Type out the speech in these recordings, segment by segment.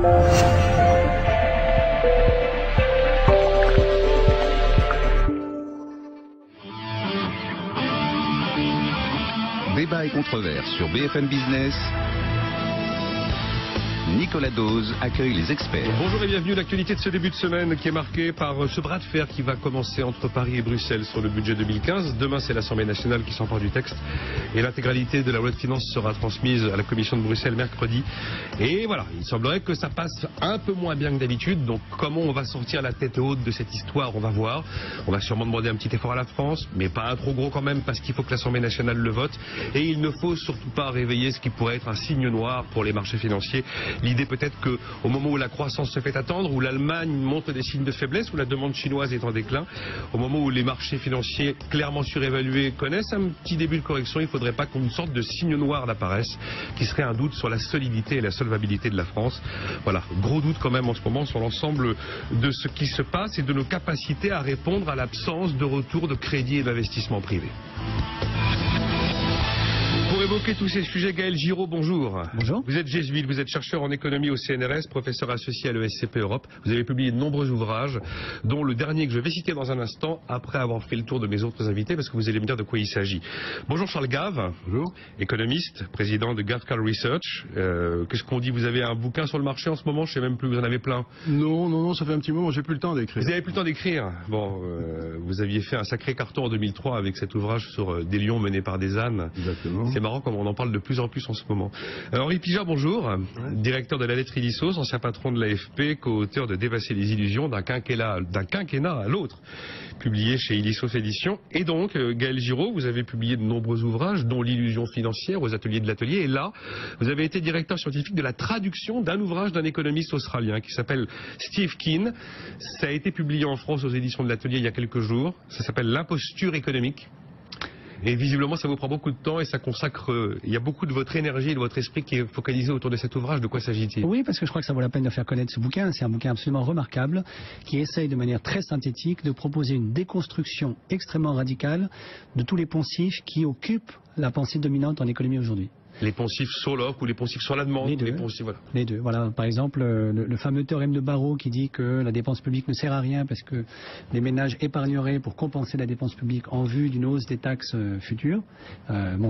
Débat et controverse sur BFM Business. Nicolas Dose accueille les experts. Bonjour et bienvenue à l'actualité de ce début de semaine qui est marqué par ce bras de fer qui va commencer entre Paris et Bruxelles sur le budget 2015. Demain, c'est l'Assemblée nationale qui s'empare du texte et l'intégralité de la loi de finances sera transmise à la Commission de Bruxelles mercredi. Et voilà, il semblerait que ça passe un peu moins bien que d'habitude. Donc comment on va sortir la tête haute de cette histoire, on va voir. On va sûrement demander un petit effort à la France, mais pas un trop gros quand même parce qu'il faut que l'Assemblée nationale le vote. Et il ne faut surtout pas réveiller ce qui pourrait être un signe noir pour les marchés financiers. L'idée peut-être qu'au moment où la croissance se fait attendre, où l'Allemagne montre des signes de faiblesse, où la demande chinoise est en déclin, au moment où les marchés financiers clairement surévalués connaissent un petit début de correction, il ne faudrait pas qu'une sorte de signe noir apparaisse, qui serait un doute sur la solidité et la solvabilité de la France. Voilà, gros doute quand même en ce moment sur l'ensemble de ce qui se passe et de nos capacités à répondre à l'absence de retour de crédit et d'investissement privé. Pour évoquer tous ces sujets, Gaël Giraud, bonjour. Bonjour. Vous êtes jésuite, vous êtes chercheur en économie au CNRS, professeur associé à l'ESCP Europe. Vous avez publié de nombreux ouvrages, dont le dernier que je vais citer dans un instant, après avoir fait le tour de mes autres invités, parce que vous allez me dire de quoi il s'agit. Bonjour Charles Gave. Bonjour. Économiste, président de GaveCall Research. Qu'est-ce qu'on dit? Vous avez un bouquin sur le marché en ce moment? Je ne sais même plus, vous en avez plein. Non, ça fait un petit moment, j'ai plus le temps d'écrire. Vous n'avez plus le temps d'écrire? Bon, vous aviez fait un sacré carton en 2003 avec cet ouvrage sur des lions menés par des ânes. Exactement. C'est marrant comme on en parle de plus en plus en ce moment. Henri Pijat, bonjour. Ouais. Directeur de la lettre Illisos, ancien patron de l'AFP, co-auteur de Dépasser les illusions d'un quinquennat à l'autre, publié chez Illisos Éditions. Et donc, Gaël Giraud, vous avez publié de nombreux ouvrages, dont L'illusion financière aux ateliers de l'atelier. Et là, vous avez été directeur scientifique de la traduction d'un ouvrage d'un économiste australien qui s'appelle Steve Keen. Ça a été publié en France aux éditions de l'atelier il y a quelques jours. Ça s'appelle L'imposture économique. Et visiblement, ça vous prend beaucoup de temps et ça consacre... il y a beaucoup de votre énergie et de votre esprit qui est focalisé autour de cet ouvrage. De quoi s'agit-il? Oui, parce que je crois que ça vaut la peine de faire connaître ce bouquin. C'est un bouquin absolument remarquable qui essaye de manière très synthétique de proposer une déconstruction extrêmement radicale de tous les poncifs qui occupent la pensée dominante en économie aujourd'hui. Les poncifs sur l'offre ou les poncifs sur la demande? Les deux. Voilà. Par exemple, le fameux théorème de Barreau qui dit que la dépense publique ne sert à rien parce que les ménages épargneraient pour compenser la dépense publique en vue d'une hausse des taxes futures.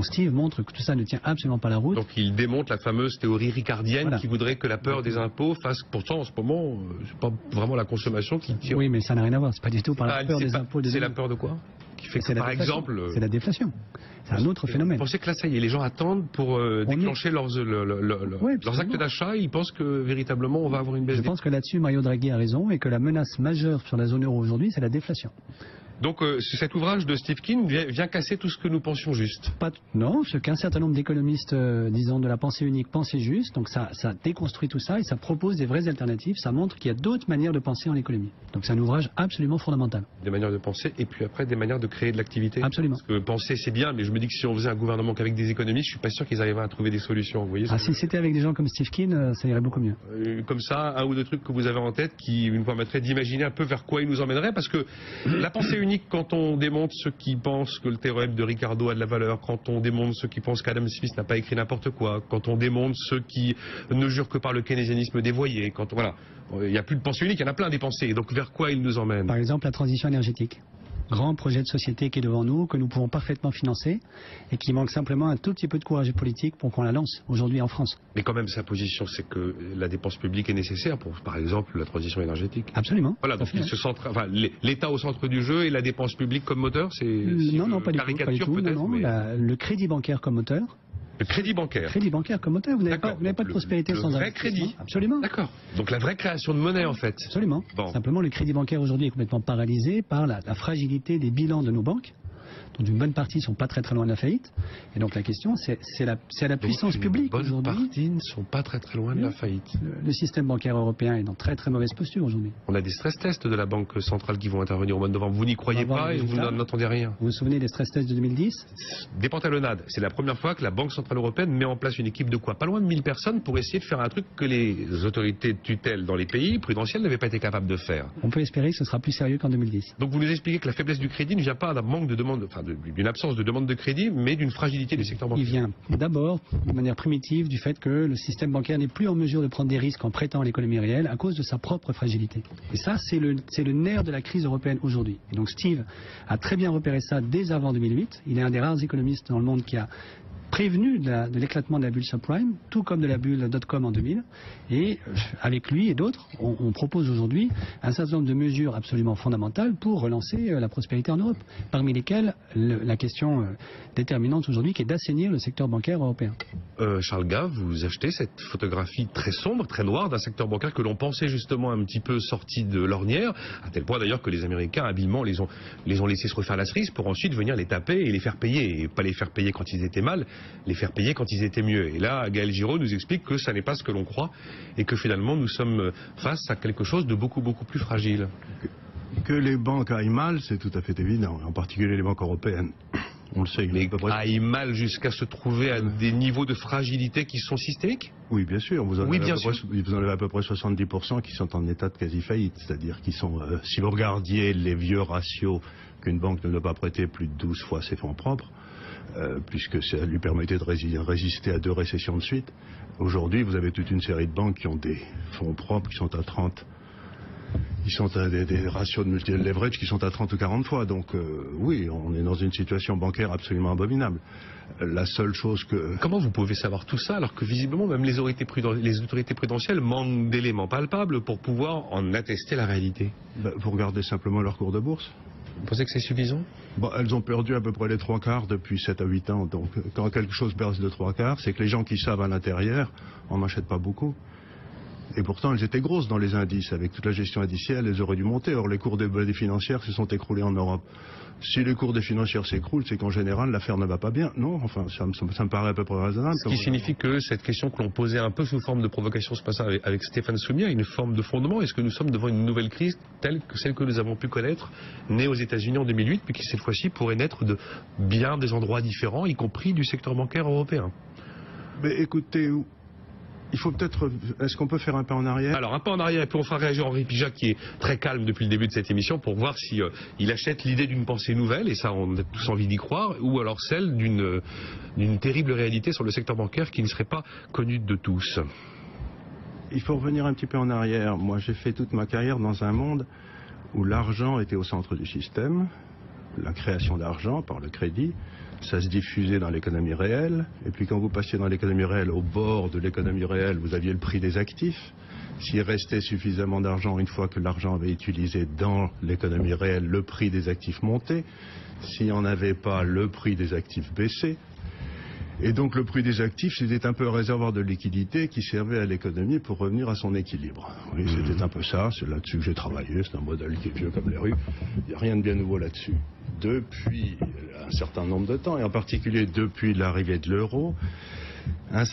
Steve montre que tout ça ne tient absolument pas la route. Donc il démontre la fameuse théorie ricardienne qui voudrait que la peur des impôts fasse... Pourtant, en ce moment, c'est pas vraiment la consommation qui tire... Oui, mais ça n'a rien à voir. C'est pas du tout par la peur des impôts. C'est la peur de quoi? Qui fait que, par exemple... C'est la déflation. C'est un autre phénomène. Vous pensez que là, ça y est, les gens attendent pour déclencher leurs actes d'achat? Ils pensent que véritablement on va avoir une baisse? Je pense que là-dessus, Mario Draghi a raison et que la menace majeure sur la zone euro aujourd'hui, c'est la déflation. Donc cet ouvrage de Steve Keen vient casser tout ce que nous pensions juste? Non, ce qu'un certain nombre d'économistes, disons, de la pensée unique pensaient juste. Donc ça déconstruit tout ça et ça propose des vraies alternatives. Ça montre qu'il y a d'autres manières de penser en économie. Donc c'est un ouvrage absolument fondamental. Des manières de penser et puis après des manières de créer de l'activité? Absolument. Parce que penser c'est bien, mais je me dis que si on faisait un gouvernement qu'avec des économistes, je suis pas sûr qu'ils arriveraient à trouver des solutions. Vous voyez, si c'était avec des gens comme Steve Keen, ça irait beaucoup mieux. Comme ça, un ou deux trucs que vous avez en tête qui nous permettraient d'imaginer un peu vers quoi ils nous emmèneraient. Parce que la pensée unique, quand on démontre ceux qui pensent que le théorème de Ricardo a de la valeur, quand on démontre ceux qui pensent qu'Adam Smith n'a pas écrit n'importe quoi, quand on démontre ceux qui ne jurent que par le keynésianisme dévoyé, voilà, il n'y a plus de pensée unique, il y en a plein des pensées. Donc vers quoi ils nous emmènent? Par exemple, la transition énergétique. Grand projet de société qui est devant nous, que nous pouvons parfaitement financer et qui manque simplement un tout petit peu de courage politique pour qu'on la lance aujourd'hui en France. Mais quand même, sa position, c'est que la dépense publique est nécessaire pour, par exemple, la transition énergétique. Absolument. Voilà, donc l'État au centre du jeu et la dépense publique comme moteur, c'est non, pas du tout. Le crédit bancaire comme moteur. Le crédit bancaire. Crédit bancaire comme moteur. Vous n'avez pas de prospérité sans vrai crédit. Absolument. D'accord. Donc la vraie création de monnaie en fait. Absolument. Bon. Simplement, le crédit bancaire aujourd'hui est complètement paralysé par la fragilité des bilans de nos banques, dont une bonne partie ne sont pas très très loin de la faillite. Et donc la question, c'est la puissance publique aujourd'hui. Une bonne partie ne sont pas très très loin de la faillite. Le système bancaire européen est dans très très mauvaise posture aujourd'hui. On a des stress tests de la Banque centrale qui vont intervenir au mois de novembre. Vous n'y croyez pas et vous n'entendez rien. Vous vous souvenez des stress tests de 2010? Des pantalonnades. C'est la première fois que la Banque centrale européenne met en place une équipe de quoi? Pas loin de 1000 personnes pour essayer de faire un truc que les autorités de tutelle dans les pays prudentiels n'avaient pas été capables de faire. On peut espérer que ce sera plus sérieux qu'en 2010. Donc vous nous expliquez que la faiblesse du crédit ne vient pas d'un manque de demande, d'une absence de demande de crédit, mais d'une fragilité du secteur bancaire. Il vient d'abord, de manière primitive, du fait que le système bancaire n'est plus en mesure de prendre des risques en prêtant à l'économie réelle à cause de sa propre fragilité. Et ça, c'est le nerf de la crise européenne aujourd'hui. Et donc Steve a très bien repéré ça dès avant 2008. Il est un des rares économistes dans le monde qui a prévenu de l'éclatement de la bulle subprime, tout comme de la bulle dot-com en 2000. Et avec lui et d'autres, on propose aujourd'hui un certain nombre de mesures absolument fondamentales pour relancer la prospérité en Europe, parmi lesquelles la question déterminante aujourd'hui qui est d'assainir le secteur bancaire européen. Charles Gave, vous achetez cette photographie très sombre, très noire d'un secteur bancaire que l'on pensait justement un petit peu sorti de l'ornière, à tel point d'ailleurs que les Américains habilement les ont laissés se refaire la cerise pour ensuite venir les taper et les faire payer, et pas les faire payer quand ils étaient mal, les faire payer quand ils étaient mieux. Et là, Gaël Giraud nous explique que ça n'est pas ce que l'on croit et que finalement nous sommes face à quelque chose de beaucoup plus fragile. Que les banques aillent mal, c'est tout à fait évident, en particulier les banques européennes. On le sait. Mais aillent mal jusqu'à se trouver à des niveaux de fragilité qui sont systémiques ? Oui, bien sûr. Vous en oui, avez bien sûr. Vous en avez à peu près 70% qui sont en état de quasi-faillite. C'est-à-dire qu'ils sont, si vous regardiez les vieux ratios qu'une banque ne doit pas prêter plus de 12 fois ses fonds propres, puisque ça lui permettait de résister à 2 récessions de suite. Aujourd'hui, vous avez toute une série de banques qui ont des fonds propres qui sont à 30. Ils sont à des ratios de multi-leverage qui sont à 30 ou 40 fois. Donc oui, on est dans une situation bancaire absolument abominable. La seule chose que... Comment vous pouvez savoir tout ça alors que visiblement même les autorités prudentielles manquent d'éléments palpables pour pouvoir en attester la réalité? Vous regardez simplement leur cours de bourse. Vous pensez que c'est suffisant? Elles ont perdu à peu près les 3/4 depuis 7 à 8 ans. Donc quand quelque chose perd de 3/4, c'est que les gens qui savent à l'intérieur en n'achètent pas beaucoup. Et pourtant, elles étaient grosses dans les indices. Avec toute la gestion indicielle, elles auraient dû monter. Or, les cours des financières se sont écroulés en Europe. Si les cours des financières s'écroulent, c'est qu'en général, l'affaire ne va pas bien. Non, enfin, ça me paraît à peu près raisonnable. Ce qui signifie que cette question que l'on posait un peu sous forme de provocation ce matin avec Stéphane Soumier a une forme de fondement. Est-ce que nous sommes devant une nouvelle crise telle que celle que nous avons pu connaître, née aux États-Unis en 2008, puis qui cette fois-ci pourrait naître de bien des endroits différents, y compris du secteur bancaire européen? Mais écoutez... Il faut peut-être... Est-ce qu'on peut faire un pas en arrière? Alors, un pas en arrière, et puis on fera réagir Henri Pijac, qui est très calme depuis le début de cette émission, pour voir si il achète l'idée d'une pensée nouvelle, et ça, on a tous envie d'y croire, ou alors celle d'une terrible réalité sur le secteur bancaire qui ne serait pas connue de tous. Il faut revenir un petit peu en arrière. Moi, j'ai fait toute ma carrière dans un monde où l'argent était au centre du système, la création d'argent par le crédit, ça se diffusait dans l'économie réelle, et puis quand vous passiez dans l'économie réelle, au bord de l'économie réelle, vous aviez le prix des actifs. S'il restait suffisamment d'argent, une fois que l'argent avait été utilisé dans l'économie réelle, le prix des actifs montait. S'il n'y en avait pas, le prix des actifs baissait. Et donc le prix des actifs, c'était un peu un réservoir de liquidité qui servait à l'économie pour revenir à son équilibre. Oui, c'était un peu ça, c'est là-dessus que j'ai travaillé, c'est un modèle qui est vieux comme les rues, il n'y a rien de bien nouveau là-dessus. Depuis un certain nombre de temps, et en particulier depuis l'arrivée de l'euro,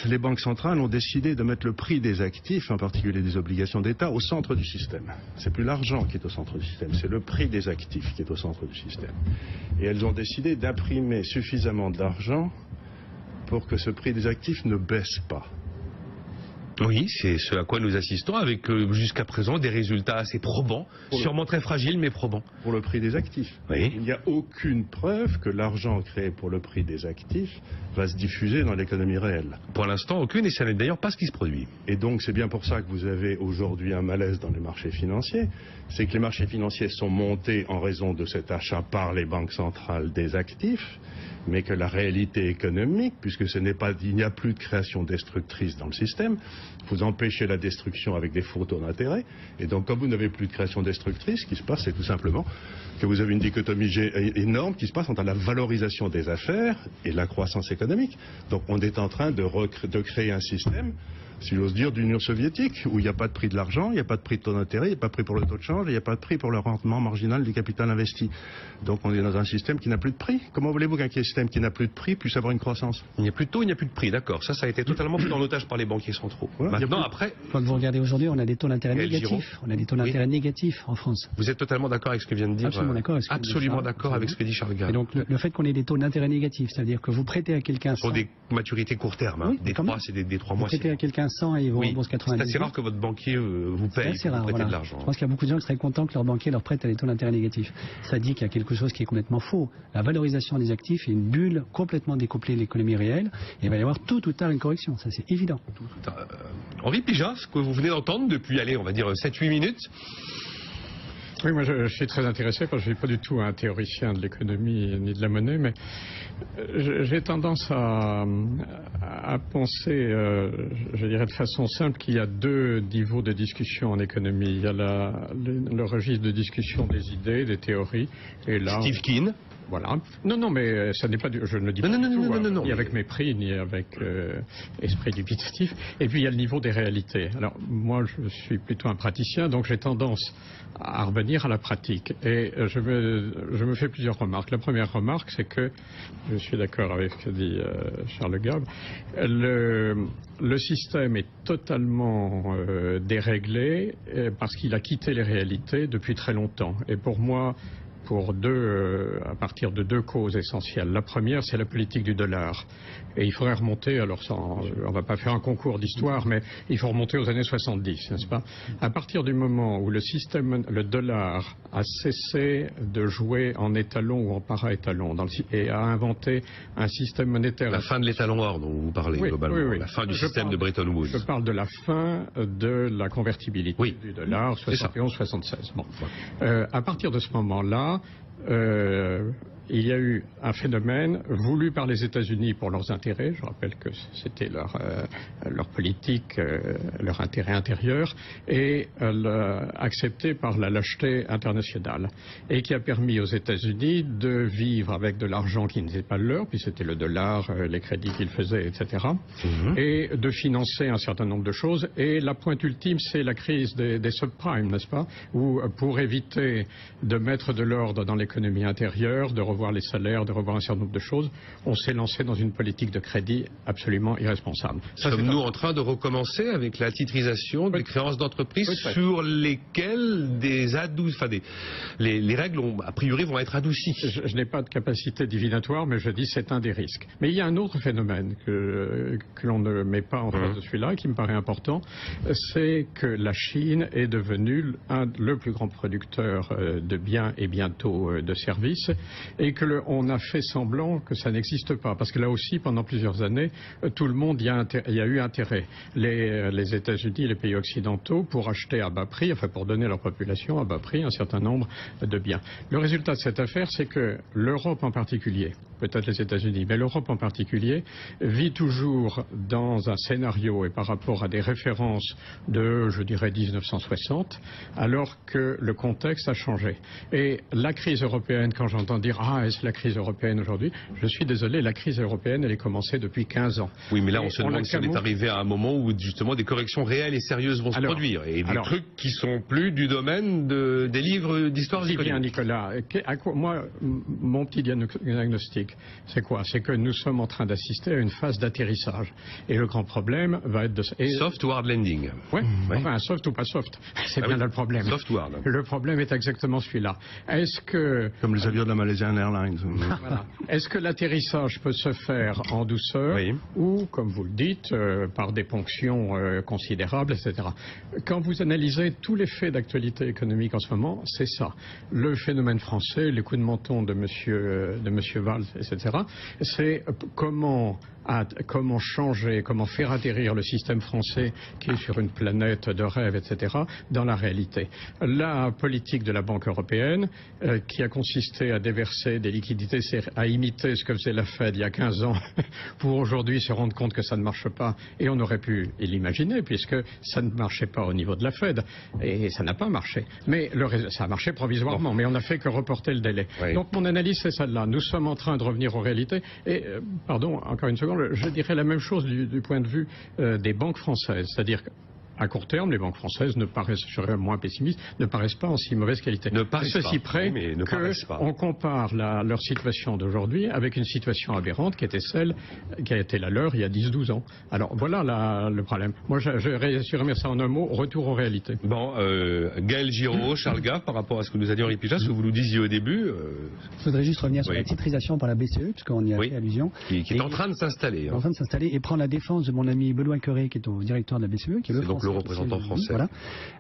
les banques centrales ont décidé de mettre le prix des actifs, en particulier des obligations d'État, au centre du système. C'est plus l'argent qui est au centre du système, c'est le prix des actifs qui est au centre du système. Et elles ont décidé d'imprimer suffisamment d'argent pour que ce prix des actifs ne baisse pas. Oui, c'est ce à quoi nous assistons avec jusqu'à présent des résultats assez probants, sûrement très fragiles mais probants. Pour le prix des actifs. Oui. Il n'y a aucune preuve que l'argent créé pour le prix des actifs va se diffuser dans l'économie réelle. Pour l'instant, aucune, et ça n'est d'ailleurs pas ce qui se produit. Et donc c'est bien pour ça que vous avez aujourd'hui un malaise dans les marchés financiers. C'est que les marchés financiers sont montés en raison de cet achat par les banques centrales des actifs, mais que la réalité économique, puisque il n'y a plus de création destructrice dans le système, vous empêchez la destruction avec des faux taux d'intérêt, et donc comme vous n'avez plus de création destructrice, ce qui se passe, c'est tout simplement que vous avez une dichotomie énorme qui se passe entre la valorisation des affaires et la croissance économique. Donc on est en train de créer un système, si j'ose dire, d'Union soviétique, où il n'y a pas de prix de l'argent, il n'y a pas de prix de taux d'intérêt, il n'y a pas de prix pour le taux de change, il n'y a pas de prix pour le rendement marginal du capital investi. Donc on est dans un système qui n'a plus de prix. Comment voulez-vous qu'un système qui n'a plus de prix puisse avoir une croissance? Il n'y a plus de taux, il n'y a plus de prix, d'accord. Ça a été totalement pris en otage par les banquiers centraux. Voilà. Maintenant, après... Quand vous regardez aujourd'hui, on a des taux d'intérêt négatifs. On a des taux d'intérêt négatifs en France. Vous êtes totalement d'accord avec ce que vient de dire... Absolument d'accord avec ce que absolument d'accord avec ce que dit Charles Gave. Et donc le fait qu'on ait des taux d'intérêt négatifs, c'est-à-dire que vous prêtez à quelqu'un... Sur des maturités court terme, hein. Oui, des 3, c'est des 3 mois. Vous prêtez à quelqu'un 100 et ils vont en bourse 90. C'est assez rare que votre banquier vous paye pour vous prêter de l'argent. Je pense qu'il y a beaucoup de gens qui seraient contents que leur banquier leur prête à des taux d'intérêt négatifs. Ça dit qu'il y a quelque chose qui est complètement faux. La valorisation des actifs est une bulle complètement découplée de l'économie réelle et il va y avoir tôt ou tard une correction, ça c'est évident. Henri Pijat, ce que vous venez d'entendre depuis, allez, on va dire 7-8 minutes. Oui, moi je suis très intéressé parce que je ne suis pas du tout un théoricien de l'économie ni de la monnaie, mais j'ai tendance à penser, je dirais de façon simple, qu'il y a deux niveaux de discussion en économie. Il y a le registre de discussion des idées, des théories, et là... Steve Keen. Voilà. Non, mais ça n'est pas je ne le dis pas du tout, ni avec mépris, ni avec esprit dubitatif. Et puis il y a le niveau des réalités. Alors moi, je suis plutôt un praticien, donc j'ai tendance à revenir à la pratique. Et je me fais plusieurs remarques. La première remarque, c'est que, je suis d'accord avec ce que dit Charles Gave, le système est totalement déréglé parce qu'il a quitté les réalités depuis très longtemps. Et pour moi, à partir de deux causes essentielles. La première, c'est la politique du dollar. Et il faudrait remonter, alors on ne va pas faire un concours d'histoire, mais il faut remonter aux années 70, n'est-ce pas? À partir du moment où le dollar a cessé de jouer en étalon ou en para-étalon et a inventé un système monétaire... La fin de l'étalon or dont vous parlez globalement, oui. La fin du système de Bretton Woods. Je parle de la fin de la convertibilité du dollar, 71-76. Bon. À partir de ce moment-là, il y a eu un phénomène voulu par les États-Unis pour leurs intérêts. Je rappelle que c'était leur politique, leur intérêt intérieur, et accepté par la lâcheté internationale, et qui a permis aux États-Unis de vivre avec de l'argent qui n'était pas leur, puis c'était le dollar, les crédits qu'ils faisaient, etc., et de financer un certain nombre de choses. Et la pointe ultime, c'est la crise des subprimes, n'est-ce pas, où pour éviter de mettre de l'ordre dans l'économie intérieure, de revoir les salaires, de revoir un certain nombre de choses, on s'est lancé dans une politique de crédit absolument irresponsable. Sommes-nous en train de recommencer avec la titrisation des créances d'entreprise sur lesquelles les règles a priori vont être adoucies? Je n'ai pas de capacité divinatoire, mais je dis c'est un des risques. Mais il y a un autre phénomène que l'on ne met pas en face de celui-là, qui me paraît important, c'est que la Chine est devenue le plus grand producteur de biens et bientôt de services, et qu'on a fait semblant que ça n'existe pas. Parce que là aussi, pendant plusieurs années, tout le monde y a eu intérêt. Les États-Unis, les pays occidentaux, pour acheter à bas prix, enfin pour donner à leur population à bas prix un certain nombre de biens. Le résultat de cette affaire, c'est que l'Europe en particulier, peut-être les États-Unis, mais l'Europe en particulier, vit toujours dans un scénario et par rapport à des références de, je dirais, 1960, alors que le contexte a changé. Et la crise européenne, quand j'entends dire « Ah, est-ce la crise européenne aujourd'hui ?» Je suis désolé, la crise européenne, elle est commencée depuis 15 ans. Oui, mais là, on se demande si on est arrivé à un moment où, justement, des corrections réelles et sérieuses vont se produire. Et des trucs qui sont plus du domaine des livres d'histoire économique. Bien, Nicolas. Moi, mon petit diagnostic, c'est quoi? C'est que nous sommes en train d'assister à une phase d'atterrissage. Et le grand problème va être de... Soft ou hard landing? Oui, enfin, soft ou pas soft. C'est bien là le problème. Soft ou hard. Le problème est exactement celui-là. Est-ce que... Comme les avions de la Malaysian Airlines. Voilà. Est-ce que l'atterrissage peut se faire en douceur ou, comme vous le dites, par des ponctions considérables, etc. Quand vous analysez tous les faits d'actualité économique en ce moment, c'est ça. Le phénomène français, les coups de menton de monsieur Valls, etc., c'est comment changer, comment faire atterrir le système français qui est sur une planète de rêve, etc., dans la réalité. La politique de la Banque européenne, qui a consisté à déverser des liquidités, à imiter ce que faisait la Fed il y a 15 ans, pour aujourd'hui se rendre compte que ça ne marche pas, et on aurait pu l'imaginer, puisque ça ne marchait pas au niveau de la Fed, et ça n'a pas marché. Mais ça a marché provisoirement, mais on n'a fait que reporter le délai. Donc mon analyse, c'est celle-là. Nous sommes en train de revenir aux réalités, et, pardon, encore une seconde, je dirais la même chose du point de vue des banques françaises, c'est-à-dire à court terme, les banques françaises ne paraissent, je serais moins pessimiste, ne paraissent pas en si mauvaise qualité. Ne paraissent ceci pas, près mais ne paraissent pas. qu'on compare leur situation d'aujourd'hui avec une situation aberrante qui était celle qui a été la leur il y a 10-12 ans. Alors voilà le problème. Moi, je résumerais ça en un mot, retour aux réalités. Bon, Gaël Giraud, Charles Gave, par rapport à ce que nous a dit Henri Pigeat, ce que vous nous disiez au début... Je voudrais juste revenir sur la titrisation par la BCE, puisqu'on y a fait allusion. Qui est en train de s'installer. En train de s'installer et prendre la défense de mon ami Benoît Cœuré, qui est au directeur de la BCE, qui est donc le représentant français.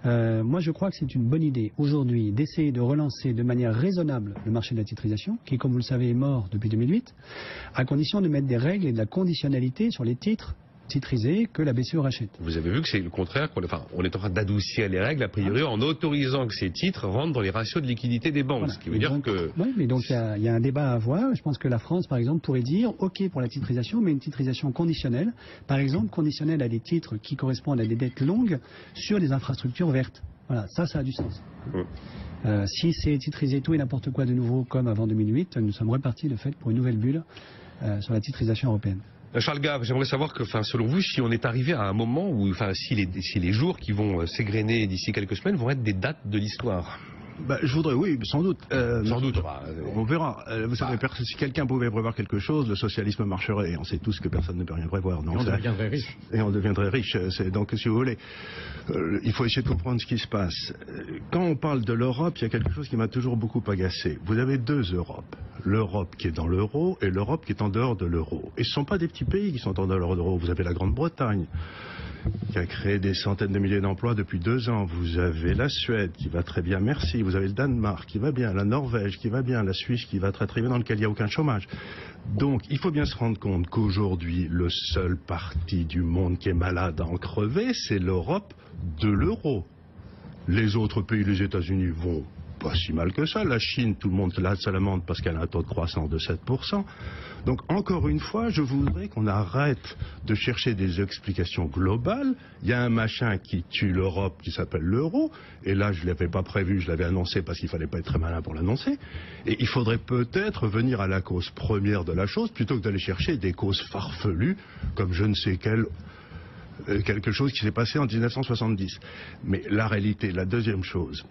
Voilà. Moi, je crois que c'est une bonne idée aujourd'hui d'essayer de relancer de manière raisonnable le marché de la titrisation, qui, comme vous le savez, est mort depuis 2008, à condition de mettre des règles et de la conditionnalité sur les titres titrisés que la BCE rachète. Vous avez vu que c'est le contraire, on est en train d'adoucir les règles, a priori, en autorisant que ces titres rentrent dans les ratios de liquidité des banques, voilà. Ce qui veut dire que... Oui, mais donc il y a un débat à avoir. Je pense que la France, par exemple, pourrait dire, OK pour la titrisation, mais une titrisation conditionnelle, par exemple, conditionnelle à des titres qui correspondent à des dettes longues sur des infrastructures vertes. Voilà, ça a du sens. Si c'est titrisé tout et n'importe quoi de nouveau, comme avant 2008, nous sommes repartis de fait pour une nouvelle bulle sur la titrisation européenne. Charles Gave, j'aimerais savoir que, selon vous, si on est arrivé à un moment où, si les jours qui vont s'égrener d'ici quelques semaines vont être des dates de l'histoire. Je voudrais, oui, sans doute. Sans doute. On verra. Vous savez, si quelqu'un pouvait prévoir quelque chose, le socialisme marcherait. On sait tous que personne ne peut rien prévoir. Donc, on deviendrait riche. Et on deviendrait riche. Donc, si vous voulez, il faut essayer de comprendre ce qui se passe. Quand on parle de l'Europe, il y a quelque chose qui m'a toujours beaucoup agacé. Vous avez deux Europes. L'Europe qui est dans l'euro et l'Europe qui est en dehors de l'euro. Et ce ne sont pas des petits pays qui sont en dehors de l'euro. Vous avez la Grande-Bretagne, qui a créé des centaines de milliers d'emplois depuis 2 ans. Vous avez la Suède qui va très bien, merci. Vous avez le Danemark qui va bien, la Norvège qui va bien, la Suisse qui va très très bien, dans lequel il n'y a aucun chômage. Donc il faut bien se rendre compte qu'aujourd'hui, le seul parti du monde qui est malade à en crever, c'est l'Europe de l'euro. Les autres pays, les États-Unis, vont pas si mal que ça. La Chine, tout le monde se lamente parce qu'elle a un taux de croissance de 7%. Donc, encore une fois, je voudrais qu'on arrête de chercher des explications globales. Il y a un machin qui tue l'Europe qui s'appelle l'euro. Et là, je ne l'avais pas prévu, je l'avais annoncé parce qu'il ne fallait pas être très malin pour l'annoncer. Et il faudrait peut-être venir à la cause première de la chose plutôt que d'aller chercher des causes farfelues comme je ne sais quelque chose qui s'est passé en 1970. Mais la réalité, la deuxième chose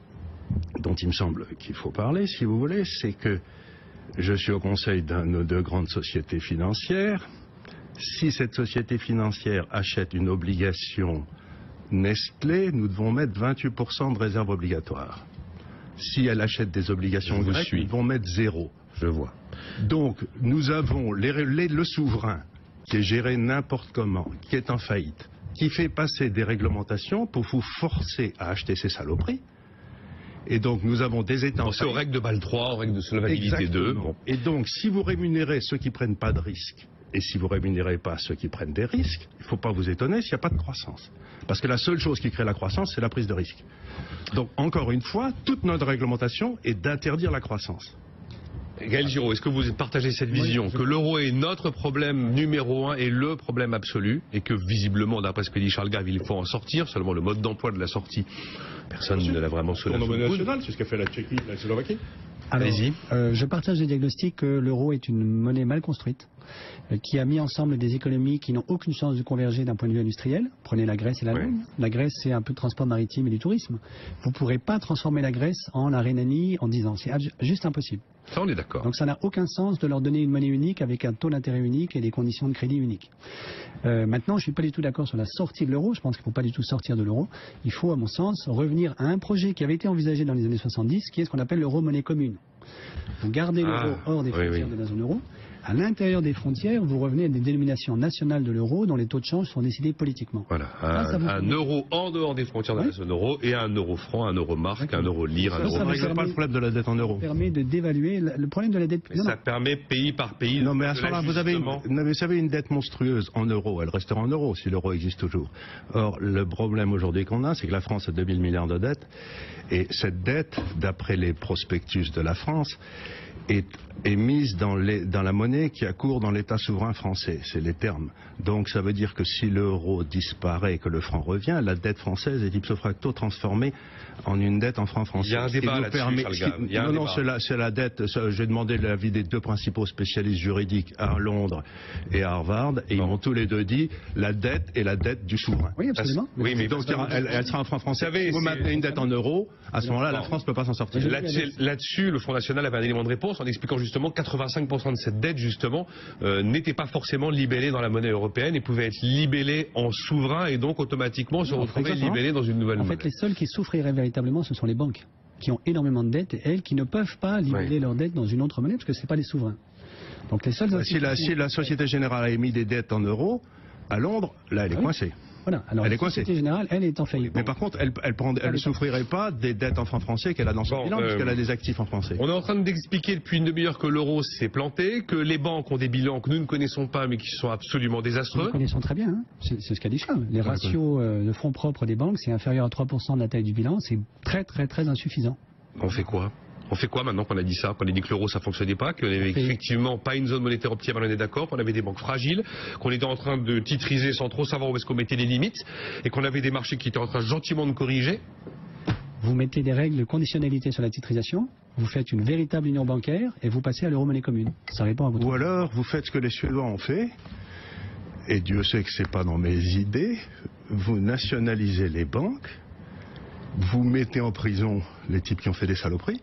dont il me semble qu'il faut parler, si vous voulez, c'est que je suis au conseil d'une de grandes sociétés financières. Si cette société financière achète une obligation Nestlé, nous devons mettre 28% de réserve obligatoire. Si elle achète des obligations grecques, nous devons mettre 0. Je vois. Donc, nous avons le souverain qui est géré n'importe comment, qui est en faillite, qui fait passer des réglementations pour vous forcer à acheter ces saloperies. Et donc nous avons des États... Pensez aux règles de Bâle 3, aux règles de solvabilité 2. Bon. Et donc si vous rémunérez ceux qui prennent pas de risques, et si vous rémunérez pas ceux qui prennent des risques, il ne faut pas vous étonner s'il n'y a pas de croissance. Parce que la seule chose qui crée la croissance, c'est la prise de risque. Donc encore une fois, toute notre réglementation est d'interdire la croissance. Gaël Giraud, est-ce que vous partagez cette vision, que l'euro est notre problème numéro 1 et le problème absolu, et que visiblement, d'après ce que dit Charles Gave, il faut en sortir, seulement le mode d'emploi de la sortie, personne ne l'a vraiment sous la national, c'est ce qu'a fait la Tchéquie, la Slovaquie. Allez-y. Je partage le diagnostic que l'euro est une monnaie mal construite, qui a mis ensemble des économies qui n'ont aucune chance de converger d'un point de vue industriel. Prenez la Grèce et l'Allemagne. Oui. La Grèce, c'est un peu de transport maritime et du tourisme. Vous ne pourrez pas transformer la Grèce en la Rhénanie en 10 ans. C'est juste impossible. Ça, on est d'accord. Donc ça n'a aucun sens de leur donner une monnaie unique avec un taux d'intérêt unique et des conditions de crédit uniques. Maintenant, je ne suis pas du tout d'accord sur la sortie de l'euro. Je pense qu'il ne faut pas du tout sortir de l'euro. Il faut, à mon sens, revenir à un projet qui avait été envisagé dans les années 70, qui est ce qu'on appelle l'euro-monnaie commune. Vous gardez l'euro hors des frontières de la zone euro. À l'intérieur des frontières, vous revenez à des dénominations nationales de l'euro dont les taux de change sont décidés politiquement. Voilà, un euro en dehors des frontières de la zone euro et un euro franc, un euro marque, un euro lire, un euro... Ça ne règle pas le problème de la dette en euros. Ça permet de dévaluer le problème de la dette... Ça permet pays par pays... Non, mais à ce moment-là, vous avez une dette monstrueuse en euros. Elle restera en euros si l'euro existe toujours. Or, le problème aujourd'hui qu'on a, c'est que la France a 2000 milliards de dettes. Et cette dette, d'après les prospectus de la France, est mise dans la monnaie qui a cours dans l'État souverain français. C'est les termes. Donc ça veut dire que si l'euro disparaît et que le franc revient, la dette française est ipso facto transformée en une dette en franc français. Il y a un débat là-dessus, Non, c'est la dette. J'ai demandé l'avis des deux principaux spécialistes juridiques à Londres et à Harvard, et ils m'ont tous les deux dit la dette est la dette du souverain. Oui, absolument. Oui, mais donc elle sera en franc français. Si vous maintenez une dette en euros, à ce moment-là, la France ne peut pas s'en sortir. Là-dessus, le Front National avait un élément de réponse en expliquant justement que 85% de cette dette, justement, n'était pas forcément libellée dans la monnaie européenne et pouvait être libellée en souverain et donc automatiquement se retrouver libellée dans une nouvelle monnaie. En fait, les seuls qui souffriraient véritablement, ce sont les banques, qui ont énormément de dettes et elles qui ne peuvent pas libeller leurs dettes dans une autre monnaie parce que ce n'est pas les souverains. Donc les seuls si la Société Générale a émis des dettes en euros, à Londres, là, elle est coincée. Voilà. Alors la Société Générale, elle est en faillite. Mais par contre, elle ne souffrirait pas des dettes en francs français qu'elle a dans son bilan, puisqu'elle a des actifs en français. On est en train d'expliquer depuis une demi-heure que l'euro s'est planté, que les banques ont des bilans que nous ne connaissons pas, mais qui sont absolument désastreux. Nous connaissons très bien, hein. C'est ce qu'a dit Charles. Les ratios de fonds propres des banques, c'est inférieur à 3% de la taille du bilan, c'est très très très insuffisant. On fait quoi ? On fait quoi maintenant qu'on a dit ça, qu'on a dit que l'euro ça fonctionnait pas, qu'on n'avait effectivement pas une zone monétaire optimale, on est d'accord, qu'on avait des banques fragiles, qu'on était en train de titriser sans trop savoir où est-ce qu'on mettait les limites, et qu'on avait des marchés qui étaient en train gentiment de corriger. Vous mettez des règles de conditionnalité sur la titrisation, vous faites une véritable union bancaire et vous passez à l'euro-monnaie commune. Ça répond à votre... Ou alors vous faites ce que les Suédois ont fait, et Dieu sait que c'est pas dans mes idées, vous nationalisez les banques, vous mettez en prison les types qui ont fait des saloperies,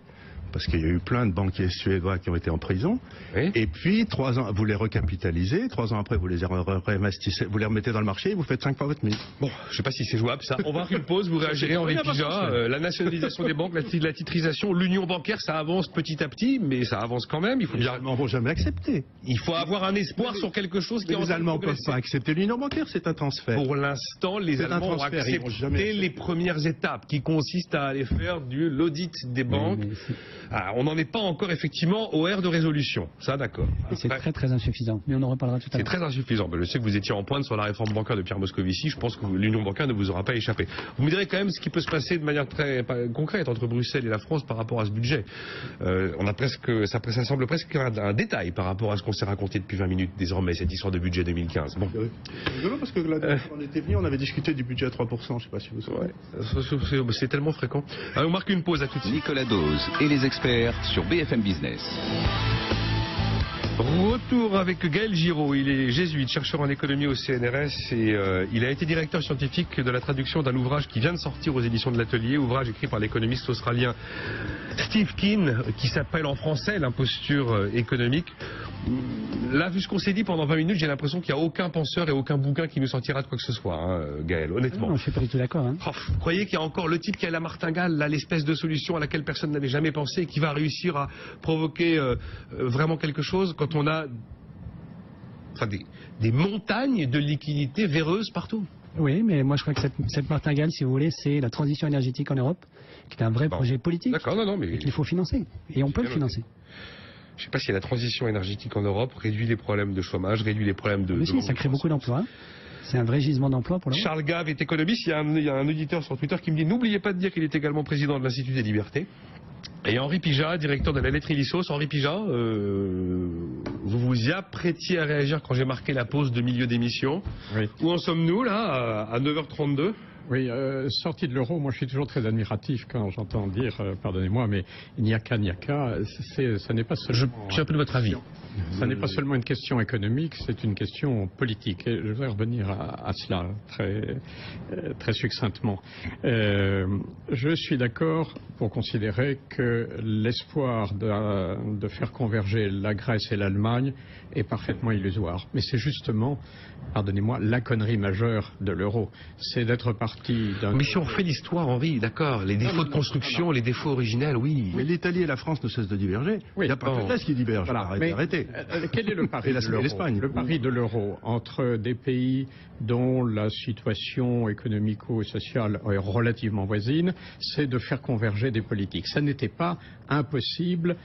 parce qu'il y a eu plein de banquiers suédois qui ont été en prison, et puis 3 ans, vous les recapitalisez, 3 ans après vous les réinvestissez, vous les remettez dans le marché et vous faites 5 fois votre mise. Bon, je sais pas si c'est jouable ça. On va faire une pause, vous réagirez en Pija. La nationalisation des banques, la titrisation, l'union bancaire, ça avance petit à petit, mais ça avance quand même. Il faut les Allemands vont jamais accepter. Il faut avoir un espoir sur quelque chose qui est en train de progresser. Les Allemands ne peuvent pas accepter l'union bancaire, c'est un transfert. Pour l'instant, les Allemands ont accepté les premières étapes qui consistent à aller faire l'audit des banques. On n'en est pas encore effectivement au R de résolution, ça d'accord. C'est très très insuffisant, mais on en reparlera tout à l'heure. C'est très insuffisant, je sais que vous étiez en pointe sur la réforme bancaire de Pierre Moscovici, je pense que l'union bancaire ne vous aura pas échappé. Vous me direz quand même ce qui peut se passer de manière très concrète entre Bruxelles et la France par rapport à ce budget. Ça semble presque un détail par rapport à ce qu'on s'est raconté depuis 20 minutes désormais, cette histoire de budget 2015. Bon. C'est rigolo parce que la dernière fois on était venu, on avait discuté du budget à 3%, je ne sais pas si vous savez. Ouais, c'est tellement fréquent. Alors, on marque une pause, à tout de suite. Nicolas Dose et les experts sur BFM Business. Retour avec Gaël Giraud, il est jésuite, chercheur en économie au CNRS et il a été directeur scientifique de la traduction d'un ouvrage qui vient de sortir aux éditions de l'Atelier, ouvrage écrit par l'économiste australien Steve Keen qui s'appelle en français l'imposture économique. Là, vu ce qu'on s'est dit pendant 20 minutes, j'ai l'impression qu'il n'y a aucun penseur et aucun bouquin qui nous sortira de quoi que ce soit, hein, Gaël, honnêtement. Non, je ne suis pas du tout d'accord. Hein. Vous croyez qu'il y a encore le type qui a la martingale, là, l'espèce de solution à laquelle personne n'avait jamais pensé et qui va réussir à provoquer vraiment quelque chose quand on a des montagnes de liquidités véreuses partout? Oui, mais moi je crois que cette martingale, si vous voulez, c'est la transition énergétique en Europe, qui est un vrai projet politique et qu'il faut financer. Et on peut le financer. Je ne sais pas si la transition énergétique en Europe réduit les problèmes de chômage, réduit les problèmes de... Mais si, ça crée beaucoup d'emplois. C'est un vrai gisement d'emploi pour l'Europe. Charles Gave est économiste. Il y a un auditeur sur Twitter qui me dit « N'oubliez pas de dire qu'il est également président de l'Institut des libertés ». Et Henri Pija, directeur de la lettre Illisos. Henri Pija, vous vous y apprêtiez à réagir quand j'ai marqué la pause de milieu d'émission. Oui. Où en sommes-nous, là, à 9h32 ? Oui, sortie de l'euro, moi je suis toujours très admiratif quand j'entends dire, pardonnez-moi, mais il n'y a qu'à, ça n'est pas seulement... Je suis un peu de votre avis. Ça n'est pas seulement une question économique, c'est une question politique. Et je vais revenir à cela très succinctement. Je suis d'accord pour considérer que l'espoir de faire converger la Grèce et l'Allemagne est parfaitement illusoire. Mais c'est justement, pardonnez-moi, la connerie majeure de l'euro. C'est d'être parti d'un... Mais si on refait l'histoire, Henri, d'accord, les défauts de construction, les défauts originels, oui. Mais l'Italie et la France ne cessent de diverger. Oui, il n'y a pas que la Grèce qui diverge. Voilà. Arrêtez. Quel est le pari de l'euro ? Le pari de l'euro entre des pays dont la situation économico-sociale est relativement voisine, c'est de faire converger des politiques. Ça n'était pas impossible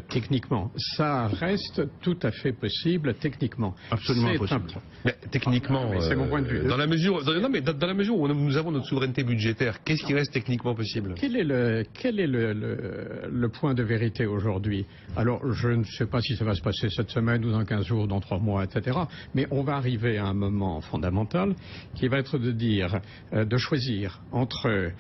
techniquement. Ça reste tout à fait possible techniquement. Absolument impossible. Mais techniquement, c'est mon point de vue. Dans la mesure où nous nous avons notre souveraineté budgétaire, qu'est-ce qui reste techniquement possible? Quel est le point de vérité aujourd'hui? Alors, je ne sais pas si ça va se passer cette semaine ou dans 15 jours, dans 3 mois, etc. Mais on va arriver à un moment fondamental qui va être de dire, de choisir entre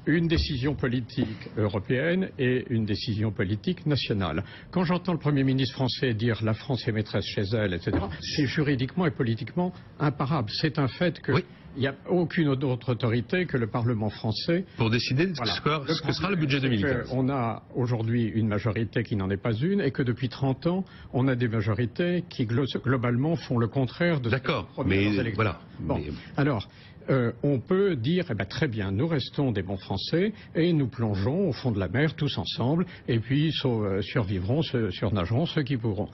une décision politique européenne et une décision politique nationale. Quand j'entends le Premier ministre français dire la France est maîtresse chez elle, etc., c'est juridiquement et politiquement imparable. C'est un fait que... Oui. Il n'y a aucune autre autorité que le Parlement français Pour décider de ce que sera le budget 2015. On a aujourd'hui une majorité qui n'en est pas une et que depuis 30 ans, on a des majorités qui globalement font le contraire de D'accord, mais voilà. Bon, alors, on peut dire, eh ben, très bien, nous restons des bons Français et nous plongeons au fond de la mer tous ensemble et puis survivront, surnageront ceux qui pourront.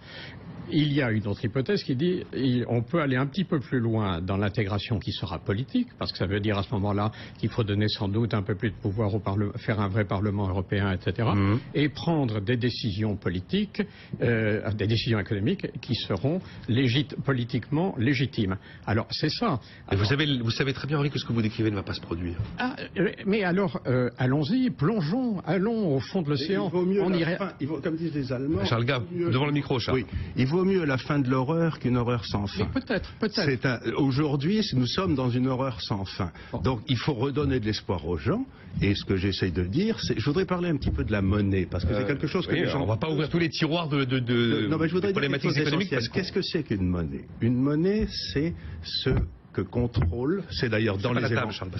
Il y a une autre hypothèse qui dit on peut aller un petit peu plus loin dans l'intégration qui sera politique, parce que ça veut dire à ce moment-là qu'il faut donner sans doute un peu plus de pouvoir au Parlement, faire un vrai Parlement européen, etc. Et prendre des décisions politiques, des décisions économiques qui seront politiquement légitimes. Alors c'est ça. Alors, vous savez très bien, Henri, que ce que vous décrivez ne va pas se produire. Mais alors, allons-y, plongeons, allons au fond de l'océan. Comme disent les Allemands... Charles Gave, devant le micro, Charles. Oui, il vaut mieux la fin de l'horreur qu'une horreur sans fin. Peut-être. Aujourd'hui, nous sommes dans une horreur sans fin. Bon. Donc, il faut redonner de l'espoir aux gens. Et ce que j'essaye de dire, c'est... Je voudrais parler un petit peu de la monnaie, parce que c'est quelque chose que les gens... On ne va pas ouvrir tous les tiroirs Non, mais je voudrais problématiques dire économiques. Qu'est-ce que c'est qu'une monnaie? Une monnaie, c'est ce que contrôle, c'est d'ailleurs dans les évangiles,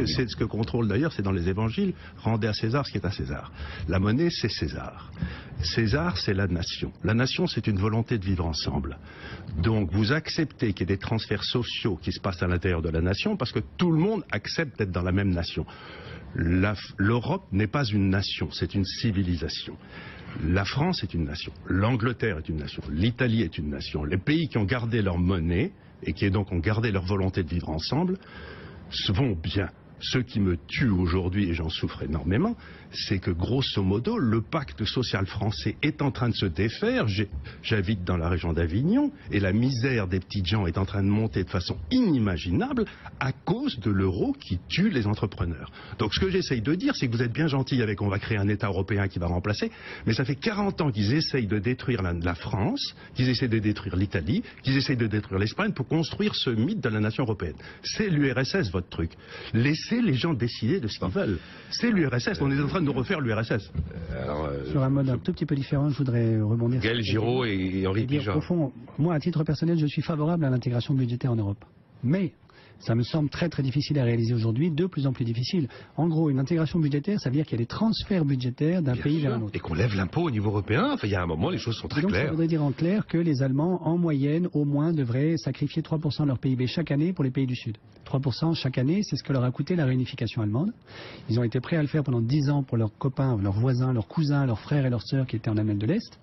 c'est ce que contrôle d'ailleurs, c'est dans les évangiles, rendez à César ce qui est à César. La monnaie, c'est César. César, c'est la nation. La nation, c'est une volonté de vivre ensemble. Donc, vous acceptez qu'il y ait des transferts sociaux qui se passent à l'intérieur de la nation, parce que tout le monde accepte d'être dans la même nation. L'Europe n'est pas une nation, c'est une civilisation. La France est une nation, l'Angleterre est une nation, l'Italie est une nation. Les pays qui ont gardé leur monnaie et qui donc ont gardé leur volonté de vivre ensemble vont bien. Ce qui me tue aujourd'hui, et j'en souffre énormément, c'est que grosso modo, le pacte social français est en train de se défaire. J'habite dans la région d'Avignon, et la misère des petites gens est en train de monter de façon inimaginable à cause de l'euro qui tue les entrepreneurs. Donc ce que j'essaye de dire, c'est que vous êtes bien gentils avec on va créer un État européen qui va remplacer, mais ça fait 40 ans qu'ils essayent de détruire la France, qu'ils essayent de détruire l'Italie, qu'ils essayent de détruire l'Espagne pour construire ce mythe de la nation européenne. C'est l'URSS, votre truc. Laissez les gens décider de ce qu'ils veulent. C'est l'URSS. On est en train de nous refaire l'URSS. Sur un mode un tout petit peu différent, je voudrais rebondir. Gaël Giraud et Henri Pijat. Au fond, moi, à titre personnel, je suis favorable à l'intégration budgétaire en Europe. Mais ça me semble très très difficile à réaliser aujourd'hui, de plus en plus difficile. En gros, une intégration budgétaire, ça veut dire qu'il y a des transferts budgétaires d'un pays vers un autre. Et qu'on lève l'impôt au niveau européen. Enfin, il y a un moment, les choses sont très claires. Ça voudrait dire en clair que les Allemands, en moyenne, au moins, devraient sacrifier 3% de leur PIB chaque année pour les pays du Sud. 3% chaque année, c'est ce que leur a coûté la réunification allemande. Ils ont été prêts à le faire pendant 10 ans pour leurs copains, leurs voisins, leurs cousins, leurs frères et leurs sœurs qui étaient en Allemagne de l'Est.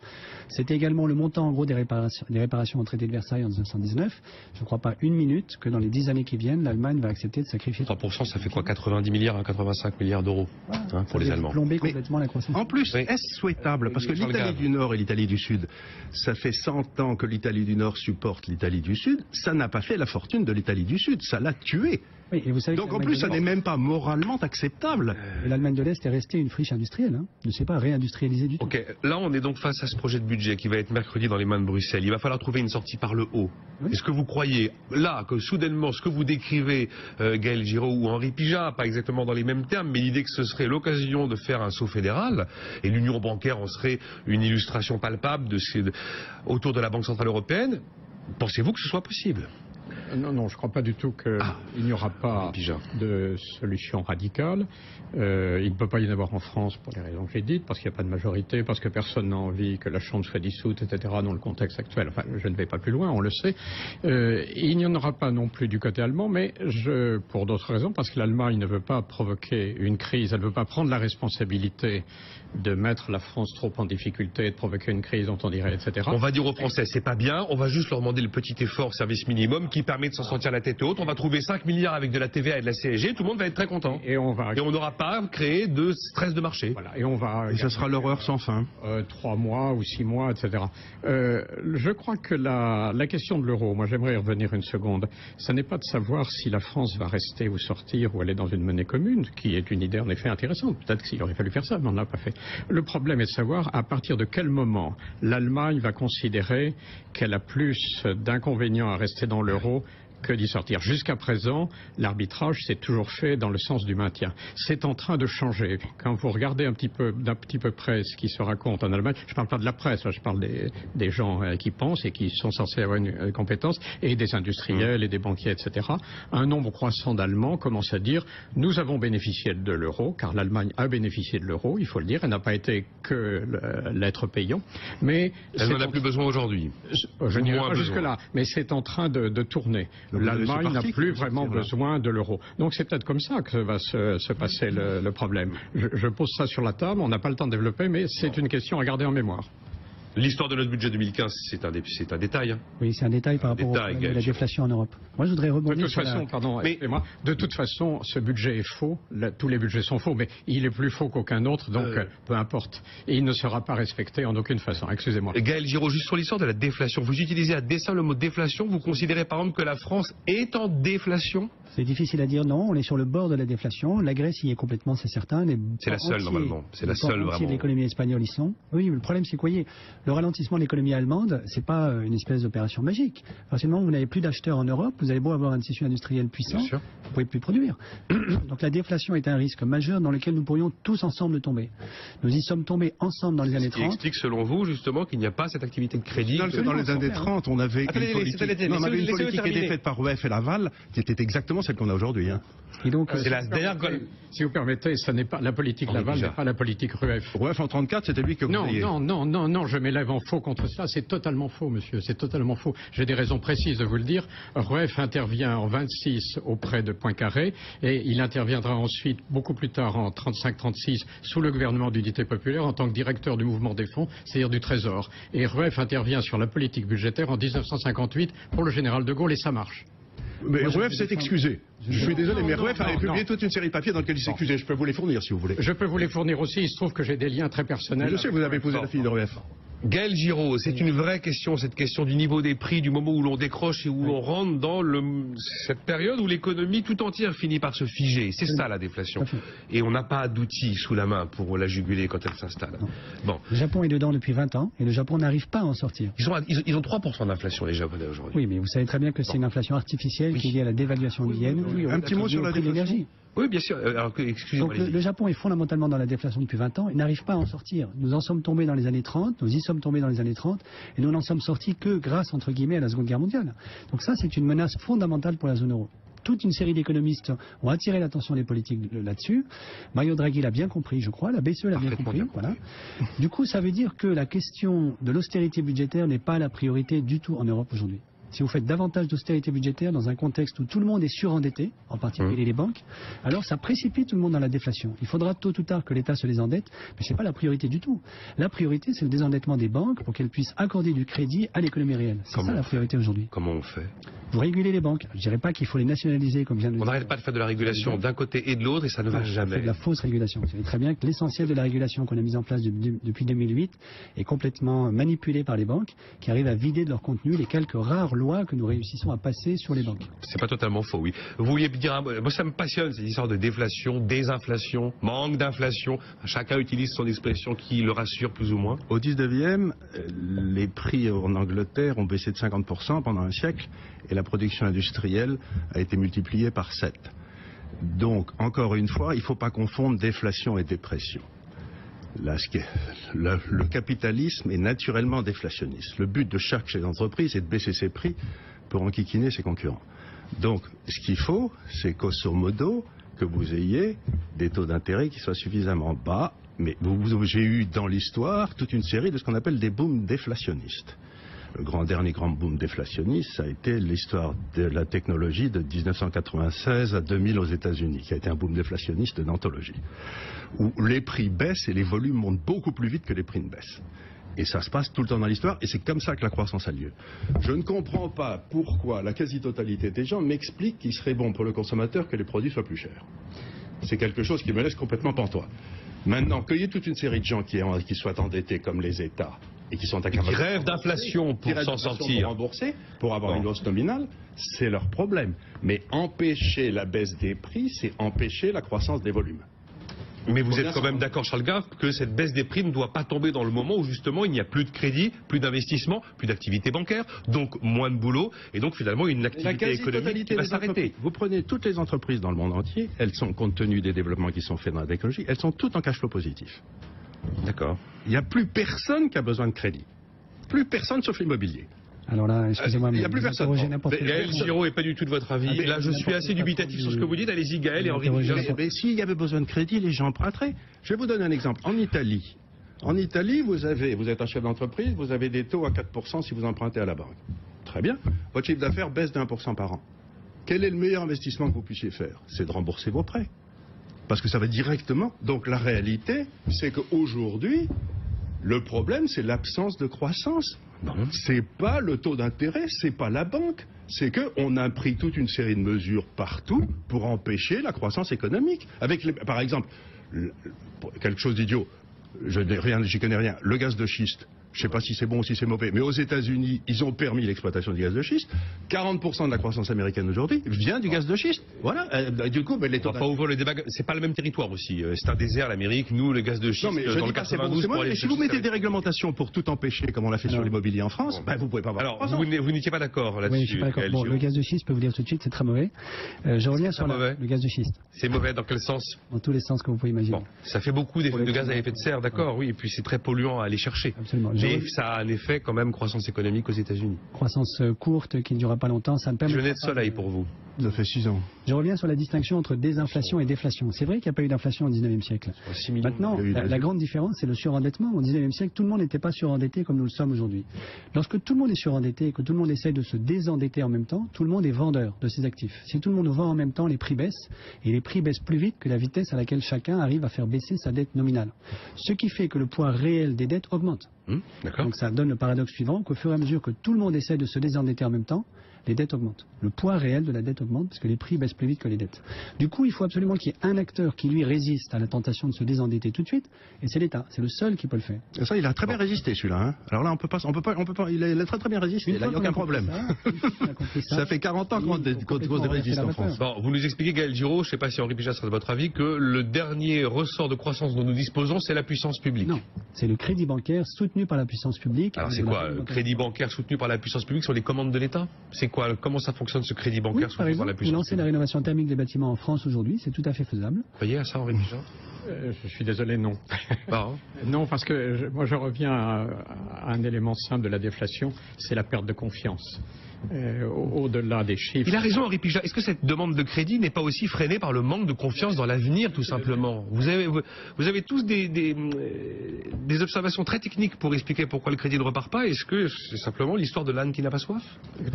C'était également le montant, en gros, des réparations au traité de Versailles en 1919. Je ne crois pas une minute que dans les 10 années qui viennent, l'Allemagne va accepter de sacrifier 3%, ça fait quoi? 90 milliards à 85 milliards d'euros pour les Allemands. Plomber complètement la croissance. En plus, est-ce souhaitable? Parce que l'Italie du Nord et l'Italie du Sud, ça fait 100 ans que l'Italie du Nord supporte l'Italie du Sud. Ça n'a pas fait la fortune de l'Italie du Sud. Ça l'a tué. Oui, et vous savez donc en plus, ça n'est même pas moralement acceptable. Et l'Allemagne de l'Est est restée une friche industrielle, ne s'est pas réindustrialisée du tout. Ok, là on est donc face à ce projet de budget qui va être mercredi dans les mains de Bruxelles. Il va falloir trouver une sortie par le haut. Oui. Est-ce que vous croyez, là, que soudainement, ce que vous décrivez, Gaël Giraud ou Henri Pijat, pas exactement dans les mêmes termes, mais l'idée que ce serait l'occasion de faire un saut fédéral, et l'union bancaire en serait une illustration palpable autour de la Banque Centrale Européenne, pensez-vous que ce soit possible ? Non, je ne crois pas du tout qu'il n'y aura pas de solution radicale. Il ne peut pas y en avoir en France pour les raisons que j'ai dites, parce qu'il n'y a pas de majorité, parce que personne n'a envie que la Chambre soit dissoute, etc. dans le contexte actuel. Enfin, je ne vais pas plus loin, on le sait. Il n'y en aura pas non plus du côté allemand, mais pour d'autres raisons, parce que l'Allemagne ne veut pas provoquer une crise, elle ne veut pas prendre la responsabilité de mettre la France trop en difficulté, de provoquer une crise dont on dirait, etc. On va dire aux Français, c'est pas bien, on va juste leur demander le petit effort, service minimum, qui qui permet de s'en sortir la tête haute. On va trouver 5 milliards avec de la TVA et de la CSG, tout le monde va être très content. Et on n'aura pas créé de stress de marché. Voilà, et ça sera l'horreur sans fin. 3 mois ou 6 mois, etc. Je crois que la question de l'euro, moi j'aimerais y revenir une seconde, ce n'est pas de savoir si la France va rester ou sortir ou aller dans une monnaie commune, qui est une idée en effet intéressante. Peut-être qu'il aurait fallu faire ça, mais on ne l'a pas fait. Le problème est de savoir à partir de quel moment l'Allemagne va considérer qu'elle a plus d'inconvénients à rester dans l'euro que d'y sortir. Jusqu'à présent, l'arbitrage s'est toujours fait dans le sens du maintien. C'est en train de changer. Quand vous regardez d'un petit peu près ce qui se raconte en Allemagne, je ne parle pas de la presse, là, je parle des gens qui pensent et qui sont censés avoir une compétence, et des industriels et des banquiers, etc. Un nombre croissant d'Allemands commence à dire « Nous avons bénéficié de l'euro, car l'Allemagne a bénéficié de l'euro, il faut le dire, elle n'a pas été que l'être payant. » Mais elle n'en a plus besoin aujourd'hui. Je n'irai pas jusque-là, mais c'est en train de tourner. L'Allemagne n'a plus vraiment besoin de l'euro. Donc c'est peut-être comme ça que va se passer le problème. Je pose ça sur la table, on n'a pas le temps de développer, mais c'est une question à garder en mémoire. L'histoire de notre budget 2015, c'est un détail. Hein. Oui, c'est un détail par rapport à la déflation en Europe. Moi, je voudrais rebondir sur de toute façon, ce budget est faux. Tous les budgets sont faux, mais il est plus faux qu'aucun autre, donc peu importe. Et il ne sera pas respecté en aucune façon. Excusez-moi. Gaël Giraud, juste sur l'histoire de la déflation. Vous utilisez à dessein le mot déflation. Vous considérez par exemple que la France est en déflation ? C'est difficile à dire, non. On est sur le bord de la déflation. La Grèce y est complètement, c'est certain. C'est la seule, normalement. C'est la seule, vraiment. L'économie espagnole y sont. Oui, le problème, c'est quoi ? Le ralentissement de l'économie allemande, c'est pas une espèce d'opération magique. Forcément, vous n'avez plus d'acheteurs en Europe. Vous avez beau avoir un tissu industriel puissant, vous ne pouvez plus produire. Donc la déflation est un risque majeur dans lequel nous pourrions tous ensemble tomber. Nous y sommes tombés ensemble dans les années 30. Ce qui explique, selon vous, justement, qu'il n'y a pas cette activité de crédit. Dans les années 30, on avait une politique qui était faite par Rueff et Laval, qui était exactement celle qu'on a aujourd'hui. Hein. Et donc, si vous permettez, ça n'est pas la politique Laval, n'est pas la politique Rueff. Rueff en 34, c'était lui qui Non, je m'élève en faux contre cela. C'est totalement faux, monsieur. C'est totalement faux. J'ai des raisons précises de vous le dire. Rueff intervient en 26 auprès de Poincaré et il interviendra ensuite, beaucoup plus tard, en 35-36, sous le gouvernement d'unité populaire en tant que directeur du mouvement des fonds, c'est-à-dire du Trésor. Et Rueff intervient sur la politique budgétaire en 1958 pour le général de Gaulle et ça marche. Mais Rueff s'est excusé. Je suis désolé, mais Rueff avait publié toute une série de papiers dans lesquels il s'excusait. Je peux vous les fournir si vous voulez. Je peux vous les fournir aussi. Il se trouve que j'ai des liens très personnels. Je sais que vous avez épousé la fille de Rueff. Gaël Giraud, c'est une vraie question, cette question du niveau des prix, du moment où l'on décroche et où l'on rentre dans cette période où l'économie tout entière finit par se figer. C'est ça la déflation. Et on n'a pas d'outils sous la main pour la juguler quand elle s'installe. Bon. Le Japon est dedans depuis 20 ans et le Japon n'arrive pas à en sortir. Ils ont 3% d'inflation, les Japonais, aujourd'hui. Oui, mais vous savez très bien que c'est une inflation artificielle qui est liée à la dévaluation de l'yen. Un petit mot sur la l'énergie. Oui, bien sûr. Excusez-moi. Donc le Japon est fondamentalement dans la déflation depuis 20 ans et n'arrive pas à en sortir. Nous en sommes tombés dans les années 30, nous y sommes tombés dans les années 30 et nous n'en sommes sortis que grâce, entre guillemets, à la Seconde Guerre mondiale. Donc ça, c'est une menace fondamentale pour la zone euro. Toute une série d'économistes ont attiré l'attention des politiques là-dessus. Mario Draghi l'a bien compris, je crois. La BCE l'a bien compris. Voilà. Du coup, ça veut dire que la question de l'austérité budgétaire n'est pas la priorité du tout en Europe aujourd'hui. Si vous faites davantage d'austérité budgétaire dans un contexte où tout le monde est surendetté, en particulier les banques, alors ça précipite tout le monde dans la déflation. Il faudra tôt ou tard que l'État se désendette, mais ce n'est pas la priorité du tout. La priorité, c'est le désendettement des banques pour qu'elles puissent accorder du crédit à l'économie réelle. C'est ça la priorité aujourd'hui. Comment on fait ? Vous régulez les banques. Je ne dirais pas qu'il faut les nationaliser comme vient de le dire. On n'arrête pas de faire de la régulation d'un côté et de l'autre et ça ne va jamais. C'est de la fausse régulation. Vous savez très bien que l'essentiel de la régulation qu'on a mise en place depuis 2008 est complètement manipulé par les banques qui arrivent à vider de leur contenu les quelques rares lois que nous réussissons à passer sur les banques. C'est pas totalement faux, oui. Vous vouliez dire, moi ça me passionne, ces histoires de déflation, désinflation, manque d'inflation. Chacun utilise son expression qui le rassure plus ou moins. Au 19e, les prix en Angleterre ont baissé de 50% pendant un siècle et la production industrielle a été multipliée par 7. Donc, encore une fois, il ne faut pas confondre déflation et dépression. Là, le capitalisme est naturellement déflationniste. Le but de chaque chef d'entreprise est de baisser ses prix pour enquiquiner ses concurrents. Donc, ce qu'il faut, c'est grosso modo que vous ayez des taux d'intérêt qui soient suffisamment bas. Mais j'ai eu dans l'histoire toute une série de ce qu'on appelle des booms déflationnistes. Le dernier grand boom déflationniste, ça a été l'histoire de la technologie de 1996 à 2000 aux États-Unis, qui a été un boom déflationniste d'anthologie, où les prix baissent et les volumes montent beaucoup plus vite que les prix ne baissent. Et ça se passe tout le temps dans l'histoire, et c'est comme ça que la croissance a lieu. Je ne comprends pas pourquoi la quasi-totalité des gens m'expliquent qu'il serait bon pour le consommateur que les produits soient plus chers. C'est quelque chose qui me laisse complètement pantois. Maintenant, qu'il y ait toute une série de gens qui soient endettés comme les États, et qui sont incapables qui rêvent d'inflation pour s'en sortir, pour rembourser, pour avoir une hausse nominale, c'est leur problème. Mais empêcher la baisse des prix, c'est empêcher la croissance des volumes. Mais vous êtes quand même d'accord, Charles Gave, que cette baisse des prix ne doit pas tomber dans le moment où justement il n'y a plus de crédit, plus d'investissement, plus d'activité bancaire, donc moins de boulot, et donc finalement une activité économique qui va s'arrêter. Vous prenez toutes les entreprises dans le monde entier, elles sont, compte tenu des développements qui sont faits dans la technologie, elles sont toutes en cash flow positif. D'accord. Il n'y a plus personne qui a besoin de crédit. Plus personne sauf l'immobilier. Alors là, excusez-moi, mais il n'y a plus personne. Gaël Giraud n'est pas du tout de votre avis. Là, je suis assez dubitatif sur ce que vous dites. Allez-y, Gaël et Henri Michel. Mais s'il y avait besoin de crédit, les gens emprunteraient. Je vais vous donner un exemple. En Italie, vous êtes un chef d'entreprise, vous avez des taux à 4% si vous empruntez à la banque. Très bien. Votre chiffre d'affaires baisse d'1% par an. Quel est le meilleur investissement que vous puissiez faire? C'est de rembourser vos prêts. Parce que ça va directement. Donc la réalité, c'est qu'aujourd'hui, le problème, c'est l'absence de croissance. C'est pas le taux d'intérêt, c'est pas la banque. C'est qu'on a pris toute une série de mesures partout pour empêcher la croissance économique. Par exemple, quelque chose d'idiot, j'y connais rien, le gaz de schiste. Je ne sais pas si c'est bon ou si c'est mauvais, mais aux États-Unis, ils ont permis l'exploitation du gaz de schiste. 40% de la croissance américaine aujourd'hui vient du gaz de schiste. Voilà. Du coup, les taux. On va pas ouvrir le débat. C'est pas le même territoire aussi. C'est un désert, l'Amérique. Nous, le gaz de schiste. Non, mais dans le 92. Mais si vous mettez des réglementations pour tout empêcher, comme on l'a fait sur l'immobilier en France, vous pouvez pas avoir. Alors, vous n'étiez pas d'accord là-dessus. Oui, je suis pas d'accord. Bon, le gaz de schiste, je peux vous dire tout de suite, c'est très mauvais. Je reviens sur le gaz de schiste. C'est mauvais dans quel sens? Dans tous les sens que vous pouvez imaginer. Bon, ça fait beaucoup d'effets de gaz à effet de serre, d'accord, oui, et puis c'est très polluant à aller chercher. Absolument. Mais ça a un effet quand même croissance économique aux États-Unis. Croissance courte qui ne durera pas longtemps, ça ne permet pas. Journée de soleil pour vous. Ça fait 6 ans. Je reviens sur la distinction entre désinflation et déflation. C'est vrai qu'il n'y a pas eu d'inflation au 19e siècle. Maintenant, la grande différence, c'est le surendettement. Au 19e siècle, tout le monde n'était pas surendetté comme nous le sommes aujourd'hui. Lorsque tout le monde est surendetté et que tout le monde essaye de se désendetter en même temps, tout le monde est vendeur de ses actifs. Si tout le monde vend en même temps, les prix baissent, et les prix baissent plus vite que la vitesse à laquelle chacun arrive à faire baisser sa dette nominale. Ce qui fait que le poids réel des dettes augmente. Donc ça donne le paradoxe suivant, qu'au fur et à mesure que tout le monde essaie de se désendetter en même temps, les dettes augmentent. Le poids réel de la dette augmente parce que les prix baissent plus vite que les dettes. Du coup, il faut absolument qu'il y ait un acteur qui lui résiste à la tentation de se désendetter tout de suite, et c'est l'État. C'est le seul qui peut le faire. Et ça, il a très bien résisté celui-là. Hein. Alors là, on peut pas. Il a très bien résisté. Là, il n'y a aucun problème. Ça fait 40 ans qu'on résiste en France. Bon, vous nous expliquez, Gaël Giraud, je ne sais pas si Henri Pichard sera de votre avis, que le dernier ressort de croissance dont nous disposons, c'est la puissance publique. Non, c'est le crédit bancaire soutenu par la puissance publique. Alors c'est quoi, le crédit bancaire soutenu par la puissance publique sur les commandes de l'État? C'est quoi? Comment ça fonctionne ce crédit bancaire soutenu par la puissance publique? Lancer la rénovation thermique des bâtiments en France aujourd'hui, c'est tout à fait faisable. Vous voyez à ça, Henri Pichard? Je suis désolé, non. Non, parce que moi je reviens à un élément simple de la déflation, c'est la perte de confiance. Au-delà des chiffres. Il a raison, Henri Pichard. Est-ce que cette demande de crédit n'est pas aussi freinée par le manque de confiance dans l'avenir, tout simplement? Vous avez tous des observations très techniques pour expliquer pourquoi le crédit ne repart pas. Est-ce que c'est simplement l'histoire de l'âne qui n'a pas soif?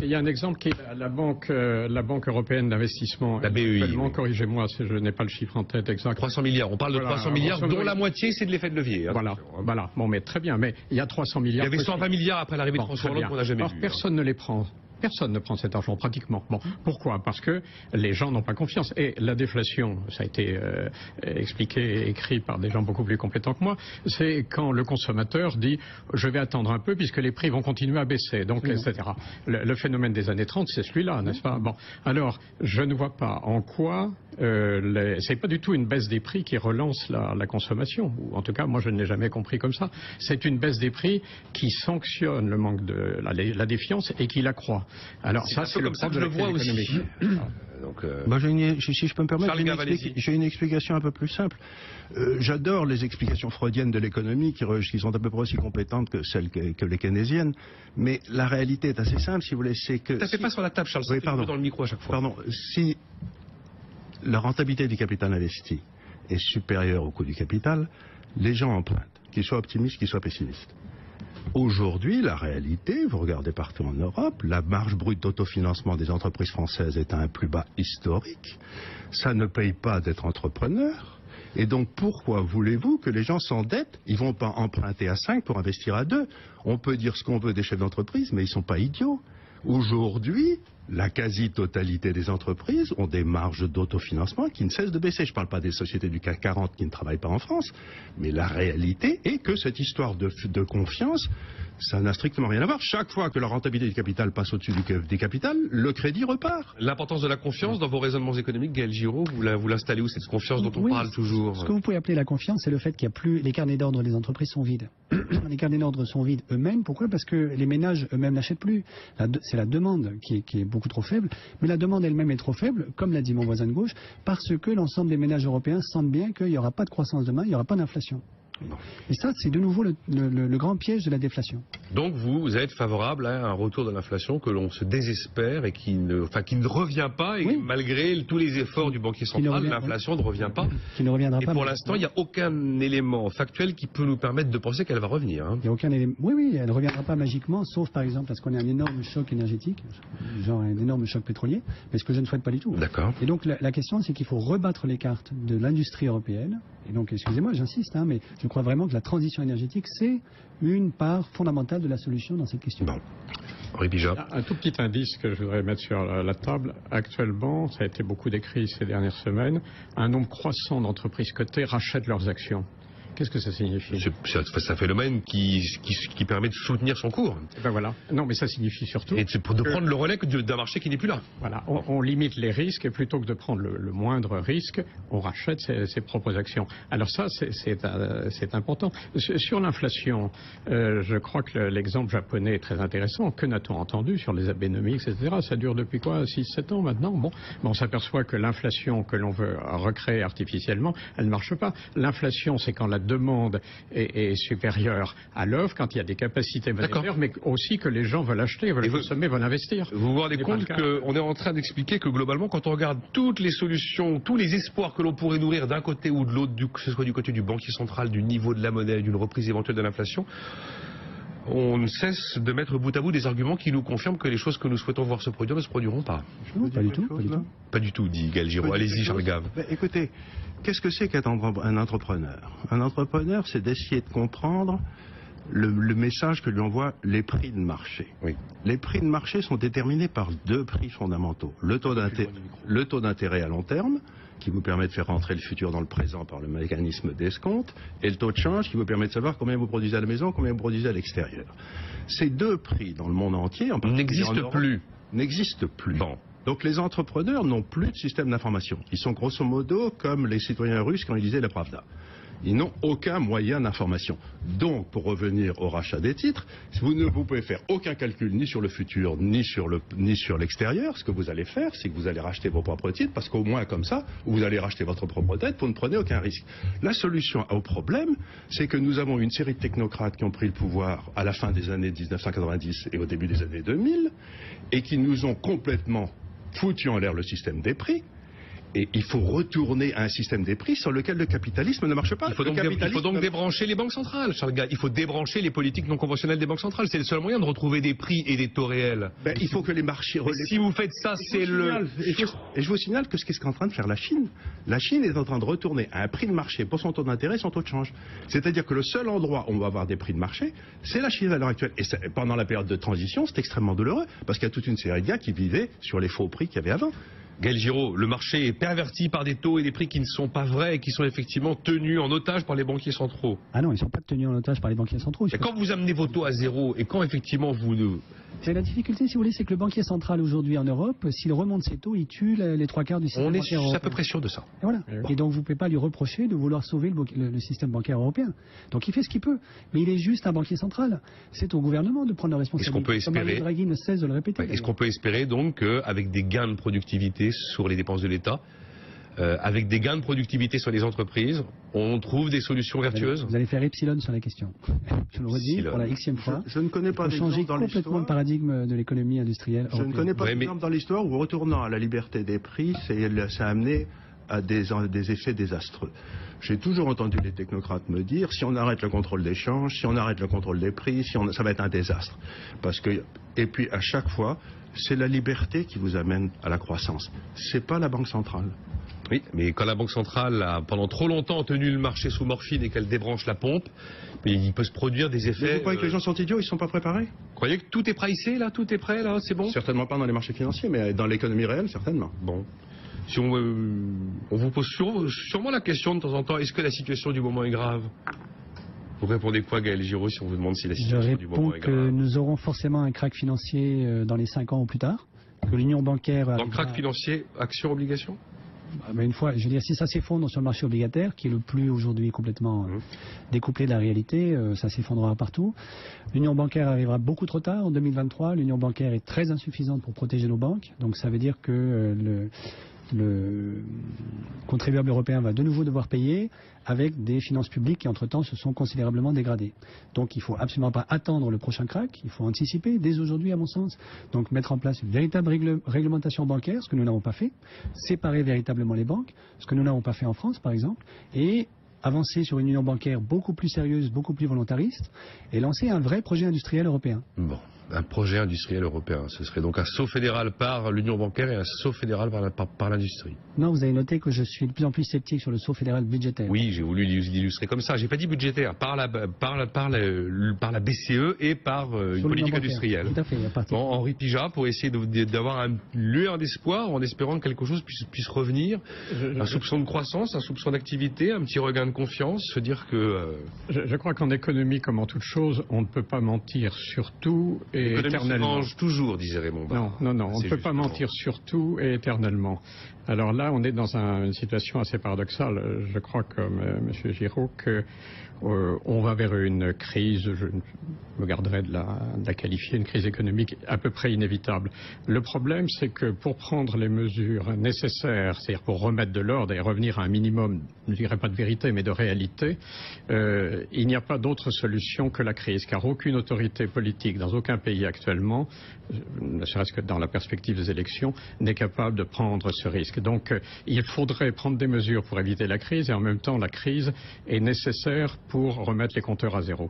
Il y a un exemple qui est la Banque européenne d'investissement. La BEI. Corrigez-moi si je n'ai pas le chiffre en tête exact. 300 milliards. On parle de 300 milliards, dont la moitié c'est de l'effet de levier. Voilà. Bon, mais très bien. Mais il y a 300 milliards. Il y avait 120 milliards après l'arrivée de François Hollande qu'on n'a jamais vu. Alors, personne ne les prend. Personne ne prend cet argent, pratiquement. Bon, pourquoi? Parce que les gens n'ont pas confiance. Et la déflation, ça a été expliqué et écrit par des gens beaucoup plus compétents que moi, c'est quand le consommateur dit « je vais attendre un peu puisque les prix vont continuer à baisser », donc, etc. Le phénomène des années 30, c'est celui-là, n'est-ce pas? Bon, alors, je ne vois pas en quoi... c'est pas du tout une baisse des prix qui relance la consommation, ou en tout cas, moi, je ne l'ai jamais compris comme ça. C'est une baisse des prix qui sanctionne le manque de la défiance et qui l'accroît. Alors ça, c'est comme ça que je le vois aussi. Si je peux me permettre, j'ai une explication un peu plus simple. J'adore les explications freudiennes de l'économie qui sont à peu près aussi compétentes que celles que les keynésiennes, mais la réalité est assez simple, si vous voulez, c'est que... Ça fait pas sur la table, Charles, ça fait dans le micro à chaque fois. Pardon, si la rentabilité du capital investi est supérieure au coût du capital, les gens empruntent, qu'ils soient optimistes, qu'ils soient pessimistes. Aujourd'hui, la réalité, vous regardez partout en Europe, la marge brute d'autofinancement des entreprises françaises est à un plus bas historique. Ça ne paye pas d'être entrepreneur. Et donc pourquoi voulez-vous que les gens s'endettent? Ils vont pas emprunter à 5 pour investir à 2. On peut dire ce qu'on veut des chefs d'entreprise, mais ils sont pas idiots. Aujourd'hui, la quasi-totalité des entreprises ont des marges d'autofinancement qui ne cessent de baisser. Je ne parle pas des sociétés du CAC 40 qui ne travaillent pas en France, mais la réalité est que cette histoire de confiance, ça n'a strictement rien à voir. Chaque fois que la rentabilité du capital passe au-dessus des capitales, le crédit repart. L'importance de la confiance dans vos raisonnements économiques, Gaël Giraud, vous l'installez où, cette confiance dont on parle toujours? Ce que vous pouvez appeler la confiance, c'est le fait qu'il n'y a plus... Les carnets d'ordre des entreprises sont vides. Les carnets d'ordre sont vides eux-mêmes. Pourquoi? Parce que les ménages eux-mêmes n'achètent plus. C'est la demande qui est beaucoup trop faible. Mais la demande elle-même est trop faible, comme l'a dit mon voisin de gauche, parce que l'ensemble des ménages européens sentent bien qu'il n'y aura pas de croissance demain, il n'y aura pas d'inflation. Et ça, c'est de nouveau le grand piège de la déflation. Donc vous êtes favorable à un retour de l'inflation que l'on se désespère et qui ne revient pas, et malgré tous les efforts du banquier central, l'inflation ne revient pas. Qui ne reviendra pas. Et pour l'instant, il n'y a aucun élément factuel qui peut nous permettre de penser qu'elle va revenir. Hein. Il n'y a aucun élément. Oui, elle ne reviendra pas magiquement, sauf par exemple parce qu'on a un énorme choc énergétique, genre un énorme choc pétrolier, mais ce que je ne souhaite pas du tout. D'accord. Et donc la question, c'est qu'il faut rebattre les cartes de l'industrie européenne. Et donc, excusez-moi, j'insiste, mais je crois vraiment que la transition énergétique, c'est une part fondamentale de la solution dans cette question. Bon. Henri Bijat. Un tout petit indice que je voudrais mettre sur la table. Actuellement, ça a été beaucoup décrit ces dernières semaines, un nombre croissant d'entreprises cotées rachètent leurs actions. Qu'est-ce que ça signifie? C'est un phénomène qui permet de soutenir son cours. Et ben voilà. Non, mais ça signifie surtout... Et de prendre le relais d'un marché qui n'est plus là. Voilà. On limite les risques et plutôt que de prendre le moindre risque, on rachète ses propres actions. Alors ça, c'est important. Sur l'inflation, je crois que l'exemple japonais est très intéressant. Que n'a-t-on entendu sur les Abenomics, etc. Ça dure depuis quoi? 6-7 ans maintenant? Bon, on s'aperçoit que l'inflation que l'on veut recréer artificiellement, elle ne marche pas. L'inflation, c'est quand la demande est supérieure à l'offre, quand il y a des capacités monétaires, mais aussi que les gens veulent acheter, veulent consommer, veulent investir. Vous vous rendez compte qu'on est en train d'expliquer que globalement, quand on regarde toutes les solutions, tous les espoirs que l'on pourrait nourrir d'un côté ou de l'autre, que ce soit du côté du banquier central, du niveau de la monnaie, d'une reprise éventuelle de l'inflation, on ne cesse de mettre bout à bout des arguments qui nous confirment que les choses que nous souhaitons voir se produire ne se produiront pas. Non, pas du tout. Pas du tout, dit Gaël Giraud. Allez-y, Charles Gave. Écoutez, qu'est-ce que c'est qu'être un entrepreneur? Un entrepreneur, c'est d'essayer de comprendre le message que lui envoient les prix de marché. Oui. Les prix de marché sont déterminés par deux prix fondamentaux. Le taux d'intérêt à long terme, qui vous permet de faire rentrer le futur dans le présent par le mécanisme d'escompte, et le taux de change qui vous permet de savoir combien vous produisez à la maison, combien vous produisez à l'extérieur. Ces deux prix dans le monde entier, en particulier en Europe, n'existent plus. Bon. Donc les entrepreneurs n'ont plus de système d'information. Ils sont grosso modo comme les citoyens russes quand ils lisaient la Pravda. Ils n'ont aucun moyen d'information. Donc, pour revenir au rachat des titres, vous ne pouvez faire aucun calcul ni sur le futur, ni sur l'extérieur. Ce que vous allez faire, c'est que vous allez racheter vos propres titres, parce qu'au moins comme ça, vous allez racheter votre propre dette, vous ne prenez aucun risque. La solution au problème, c'est que nous avons une série de technocrates qui ont pris le pouvoir à la fin des années 1990 et au début des années 2000, et qui nous ont complètement foutu en l'air le système des prix. Et il faut retourner à un système des prix sur lequel le capitalisme ne marche pas. Il faut donc débrancher les banques centrales, Charles Gave. Il faut débrancher les politiques non conventionnelles des banques centrales. C'est le seul moyen de retrouver des prix et des taux réels. Il faut que les marchés... Si vous faites ça, c'est le... Et je vous signale que ce qu'est en train de faire la Chine. La Chine est en train de retourner à un prix de marché pour son taux d'intérêt et son taux de change. C'est-à-dire que le seul endroit où on va avoir des prix de marché, c'est la Chine à l'heure actuelle. Et pendant la période de transition, c'est extrêmement douloureux, parce qu'il y a toute une série de gars qui vivaient sur les faux prix qu'il y avait avant. Gaël Giraud, le marché est perverti par des taux et des prix qui ne sont pas vrais et qui sont effectivement tenus en otage par les banquiers centraux. Ah non, ils ne sont pas tenus en otage par les banquiers centraux. Et quand vous amenez vos taux à zéro et quand effectivement vous... C'est la difficulté, si vous voulez, c'est que le banquier central aujourd'hui en Europe, s'il remonte ses taux, il tue les trois quarts du système bancaire européen. On est à peu près sûr de ça. Et voilà. Et donc vous ne pouvez pas lui reprocher de vouloir sauver le système bancaire européen. Donc il fait ce qu'il peut. Mais il est juste un banquier central. C'est au gouvernement de prendre la responsabilité. Est-ce qu'on peut espérer... Comme Draghi ne cesse de le répéter. Est-ce qu'on peut espérer donc qu'avec des gains de productivité sur les dépenses de l'État, avec des gains de productivité sur les entreprises, on trouve des solutions vertueuses? Vous allez faire epsilon sur la question. Je le redis pour la xème fois. Je ne connais pas d'exemple dans l'histoire. Changer complètement le paradigme de l'économie industrielle européenne. Je ne connais pas d'exemple dans l'histoire où, retournant à la liberté des prix, ça a amené à des effets désastreux. J'ai toujours entendu les technocrates me dire, si on arrête le contrôle des changes, si on arrête le contrôle des prix, ça va être un désastre. Et puis à chaque fois, c'est la liberté qui vous amène à la croissance. C'est pas la Banque centrale. Oui, mais quand la Banque centrale a pendant trop longtemps tenu le marché sous morphine et qu'elle débranche la pompe, il peut se produire des effets... Mais vous croyez que les gens sont idiots, ils ne sont pas préparés? Vous croyez que tout est pricé là, tout est prêt là, c'est bon? Certainement pas dans les marchés financiers, mais dans l'économie réelle, certainement. Bon. Si on vous pose sûrement la question de temps en temps, est-ce que la situation du moment est grave? Vous répondez quoi, Gaël Giraud, si on vous demande si la situation du moment est grave? Je réponds que nous aurons forcément un krach financier dans les 5 ans ou plus tard, que l'union bancaire... Dans le krach financier, action, obligation? Mais une fois, je veux dire, si ça s'effondre sur le marché obligataire, qui est le plus aujourd'hui complètement découplé de la réalité, ça s'effondrera partout. L'union bancaire arrivera beaucoup trop tard en 2023. L'union bancaire est très insuffisante pour protéger nos banques. Donc ça veut dire que le contribuable européen va de nouveau devoir payer avec des finances publiques qui entre-temps se sont considérablement dégradées. Donc il ne faut absolument pas attendre le prochain krach, il faut anticiper dès aujourd'hui à mon sens. Donc mettre en place une véritable réglementation bancaire, ce que nous n'avons pas fait, séparer véritablement les banques, ce que nous n'avons pas fait en France par exemple, et avancer sur une union bancaire beaucoup plus sérieuse, beaucoup plus volontariste, et lancer un vrai projet industriel européen. Bon, un projet industriel européen. Ce serait donc un saut fédéral par l'union bancaire et un saut fédéral par l'industrie. Non, vous avez noté que je suis de plus en plus sceptique sur le saut fédéral budgétaire. Oui, j'ai voulu l'illustrer comme ça. J'ai pas dit budgétaire, par la BCE et par une politique industrielle. Tout à fait. Bon, Henri Pijat, pour essayer d'avoir une lueur d'espoir en espérant que quelque chose puisse revenir. Un soupçon de croissance, un soupçon d'activité, un petit regain de confiance, se dire que... Je crois qu'en économie, comme en toute chose, on ne peut pas mentir sur tout et éternellement. Se mange toujours, disait Raymond Barre. Non, on ne peut pas mentir sur tout et éternellement. Alors là, on est dans une situation assez paradoxale. Je crois, comme M. Giraud, qu'on va vers une crise, je me garderai de la qualifier, une crise économique à peu près inévitable. Le problème, c'est que pour prendre les mesures nécessaires, c'est-à-dire pour remettre de l'ordre et revenir à un minimum, je ne dirais pas de vérité, mais de réalité, il n'y a pas d'autre solution que la crise, car aucune autorité politique dans aucun pays actuellement, ne serait-ce que dans la perspective des élections, n'est capable de prendre ce risque. Donc il faudrait prendre des mesures pour éviter la crise et en même temps la crise est nécessaire pour remettre les compteurs à zéro.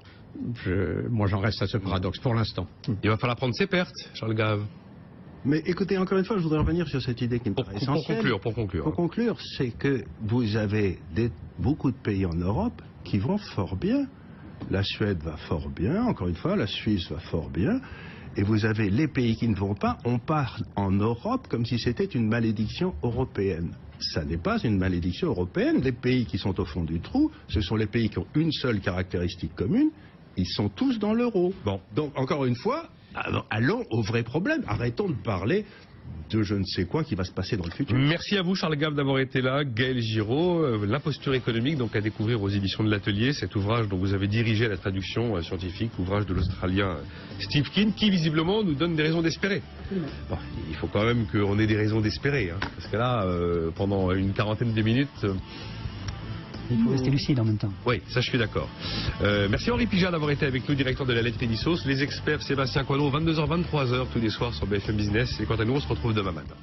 Moi j'en reste à ce paradoxe pour l'instant. Il va falloir prendre ses pertes, Charles Gave. Mais écoutez, encore une fois, je voudrais revenir sur cette idée qui me paraît essentielle. Pour conclure, c'est que vous avez beaucoup de pays en Europe qui vont fort bien. La Suède va fort bien, encore une fois, la Suisse va fort bien. Et vous avez les pays qui ne vont pas. On parle en Europe comme si c'était une malédiction européenne. Ça n'est pas une malédiction européenne. Les pays qui sont au fond du trou, ce sont les pays qui ont une seule caractéristique commune. Ils sont tous dans l'euro. Bon, donc encore une fois, allons au vrai problème. Arrêtons de parler de je ne sais quoi qui va se passer dans le futur. Merci à vous, Charles Gave, d'avoir été là. Gaël Giraud, l'imposture économique, donc à découvrir aux éditions de l'Atelier, cet ouvrage dont vous avez dirigé la traduction scientifique, ouvrage de l'Australien Steve Keen, qui visiblement nous donne des raisons d'espérer. Bon, il faut quand même qu'on ait des raisons d'espérer, hein, parce que là, pendant une quarantaine de minutes... Il faut rester lucide en même temps. Oui, ça je suis d'accord. Merci Henri Pijat d'avoir été avec nous, directeur de la lettre Edissos. Les experts Sébastien Coineau, 22h, 23h tous les soirs sur BFM Business. Et quant à nous, on se retrouve demain matin.